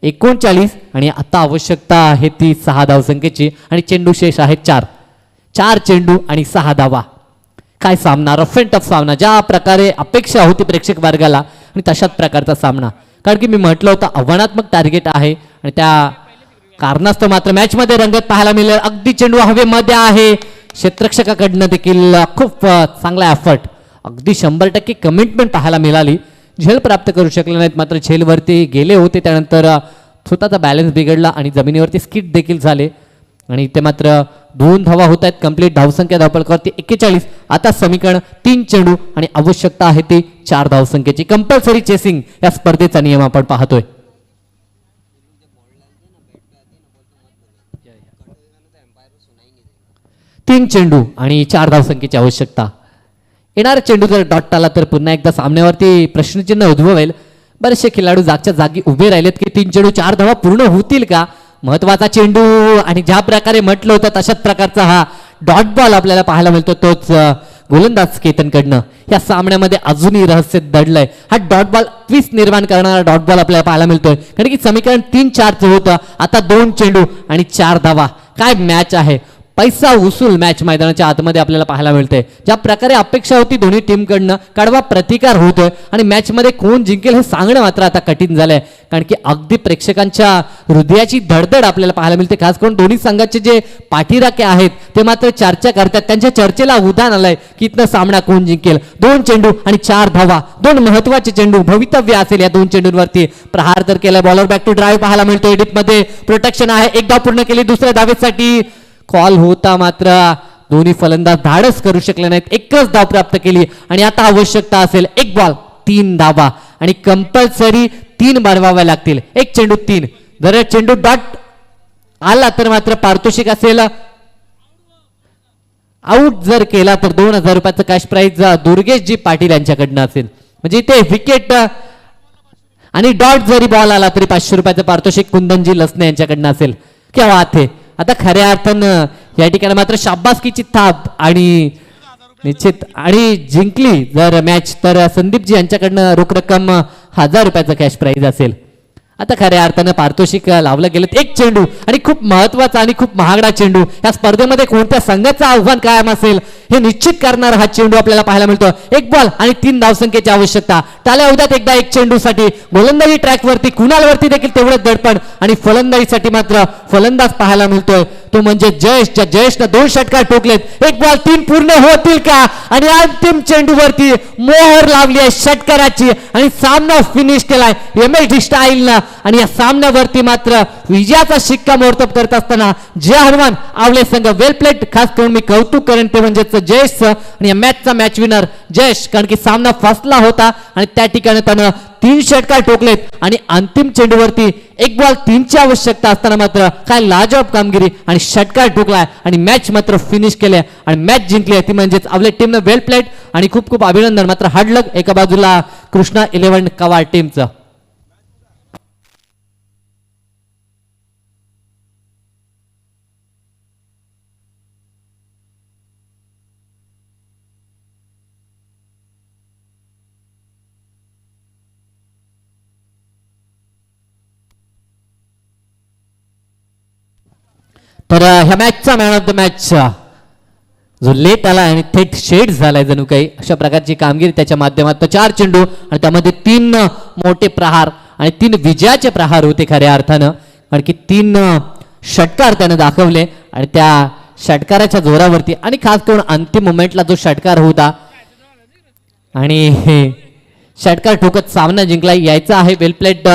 39 आणि आता आवश्यकता आहे ती 6 धावसंख्येची आणि चेंडू शेष आहेत 4 चेंडू आणि 6 धावा. काय सामना, रफ अँड टफ सामना, ज्या प्रकारे अपेक्षा होती प्रेक्षक वर्गाला आणि तशाच प्रकारचा सामना. कारण की मी म्हटलं होतं आव्हानात्मक टार्गेट आहे आणि त्या कारणास्तव मात्र मॅचमध्ये रंगत पाहायला मिळेल. अगदी चेंडू हवेमध्ये आहे, क्षेत्ररक्षकाकडनं देखील खूप चांगला एफर्ट, अगदी 100% कमिटमेंट पाहायला मिळाली. झेल प्राप्त करू शकले नाहीत, मात्र झेलवरती गेले होते, त्यानंतर स्वतःचा बॅलन्स बिघडला आणि जमिनीवरती स्किट देखील झाले आणि ते मात्र 2 धावा होत आहेत. कंप्लीट धावसंख्या धावपळकावरती 41. आता समीकरण 3 चेंडू आणि आवश्यकता आहे ती 4 धावसंख्येची. कंपल्सरी चेसिंग या स्पर्धेचा नियम आपण पाहतोय. तीन चेंडू आणि 4 धावसंख्येची आवश्यकता. येणारा चेंडू जर डॉट आला तर पुन्हा एकदा सामन्यावरती प्रश्नचिन्ह उद्भवेल. बरेचसे खेळाडू जागच्या जागी उभे राहिलेत की 3 चेंडू 4 धावा पूर्ण होतील का. महत्वाचा चेंडू आणि ज्या प्रकारे म्हटलं होतं तशाच प्रकारचा हा डॉट बॉल आपल्याला पाहायला मिळतो, तोच गोलंदाज केतनकडनं. या सामन्यामध्ये अजूनही रहस्य दडलंय. हा डॉट बॉल ट्विस्ट निर्माण करणारा डॉट बॉल आपल्याला पाहायला मिळतोय, कारण की समीकरण 3-4चं होतं. आता 2 चेंडू आणि 4 धावा. काय मॅच आहे, पैसा उसूल मॅच मैदानाच्या आतमध्ये आपल्याला पाहायला मिळते. ज्या प्रकारे अपेक्षा होती दोन्ही टीमकडनं, कडवा प्रतिकार होतोय आणि मॅचमध्ये कोण जिंकेल हे सांगणं मात्र आता कठीण झालंय, कारण की अगदी प्रेक्षकांच्या हृदयाची धडधड आपल्याला पाहायला मिळते. खास करून दोन्ही संघाचे जे पाठीराखे आहेत ते मात्र चर्चा करतात, त्यांच्या चर्चेला उधाण आलंय की इथनं सामना कोण जिंकेल. 2 चेंडू आणि 4 धावा, 2 महत्वाचे चेंडू, भवितव्य असेल या 2 चेंडूंवरती. प्रहार तर केलाय, बॉलर बॅक टू ड्राईव्ह पाहायला मिळतोय. डीपमध्ये प्रोटेक्शन आहे, 1 धाव पूर्ण केली. दुसऱ्या धावेसाठी कॉल होता, मात्र दोन्ही फलंदाज धाडस करू शकले नाहीत. 1च धाव प्राप्त केली आणि आता आवश्यकता असेल 1 बॉल 3 धावा आणि कंपल्सरी 3 बनवाव्या लागतील. 1 चेंडू 3. जर चेंडू डॉट आला तर मात्र पारितोषिक असेल. आउट जर केला तर 2000 रुपयाचं कॅश प्राइज दुर्गेशजी पाटील यांच्याकडनं असेल. म्हणजे इथे विकेट आणि डॉट जरी बॉल आला तरी 500 रुपयाचं पारितोषिक कुंदनजी लसने यांच्याकडनं असेल. क्या बात आहे. आता खऱ्या अर्थानं या ठिकाणी मात्र शाबासकीची थाप आणि निश्चित आणि जिंकली जर मॅच तर संदीपजी यांच्याकडनं रोख रक्कम 1000 रुपयाचं कॅश प्राइज असेल. आता खऱ्या अर्थानं पारितोषिक लावलं गेलं. 1 चेंडू आणि खूप महत्वाचा आणि खूप महागडा चेंडू. या स्पर्धेमध्ये कोणत्या संघाचं आव्हान कायम असेल हे निश्चित करणारा हा चेंडू आपल्याला पाहायला मिळतो. 1 बॉल आणि 3 धावसंख्येची आवश्यकता. टाळ्या उद्यात एकदा 1 चेंडूसाठी. गोलंदाजी ट्रॅकवरती कुणालवरती देखील तेवढंच दडपण आणि फलंदाजीसाठी मात्र फलंदाज पाहायला मिळतोय तो म्हणजे जयेश. ज्या जयेशनं 2 षटकार ठोकलेत. 1 बॉल 3 पूर्ण होतील का आणि अंतिम चेंडूवरती मोहर लावली आहे षटकाराची आणि सामना फिनिश केलाय MSD स्टाईलनं. आणि या सामन्यावरती मात्र विजयाचा शिक्कामोर्तब करत असताना जय हनुमान आवले संघ वेल प्लेट. खास करून मी कौतुक करेन ते म्हणजेच जयेशचं आणि या मॅचचा मॅच विनर जयेश, कारण की सामना फसला होता आणि त्या ठिकाणी त्यानं 3 षटकार ठोकलेत आणि अंतिम चेंडूवरती 1 बॉल 3ची आवश्यकता असताना मात्र काय लाजवाब कामगिरी आणि षटकार ठोकलाय आणि मॅच मात्र फिनिश केले आणि मॅच जिंकली. ती म्हणजेच आपल्या टीमनं वेल प्लेट आणि खूप खूप अभिनंदन. मात्र हार्ड लक एका बाजूला कृष्णा 11 कवाड टीमचं. तर ह्या मॅचचा मॅन ऑफ द मॅच जो लेट आला आणि थेट शेड झालाय जणू काही अशा प्रकारची कामगिरी त्याच्या माध्यमातून. 4 चेंडू आणि त्यामध्ये 3 मोठे प्रहार आणि 3 विजयाचे प्रहार होते खऱ्या अर्थानं, कारण की 3 षटकार त्यानं दाखवले आणि त्या षटकाराच्या जोरावरती आणि खास करून अंतिम मोमेंटला जो षटकार होता आणि षटकार ठोकत सामना जिंकला. यायचा आहे वेल प्लेट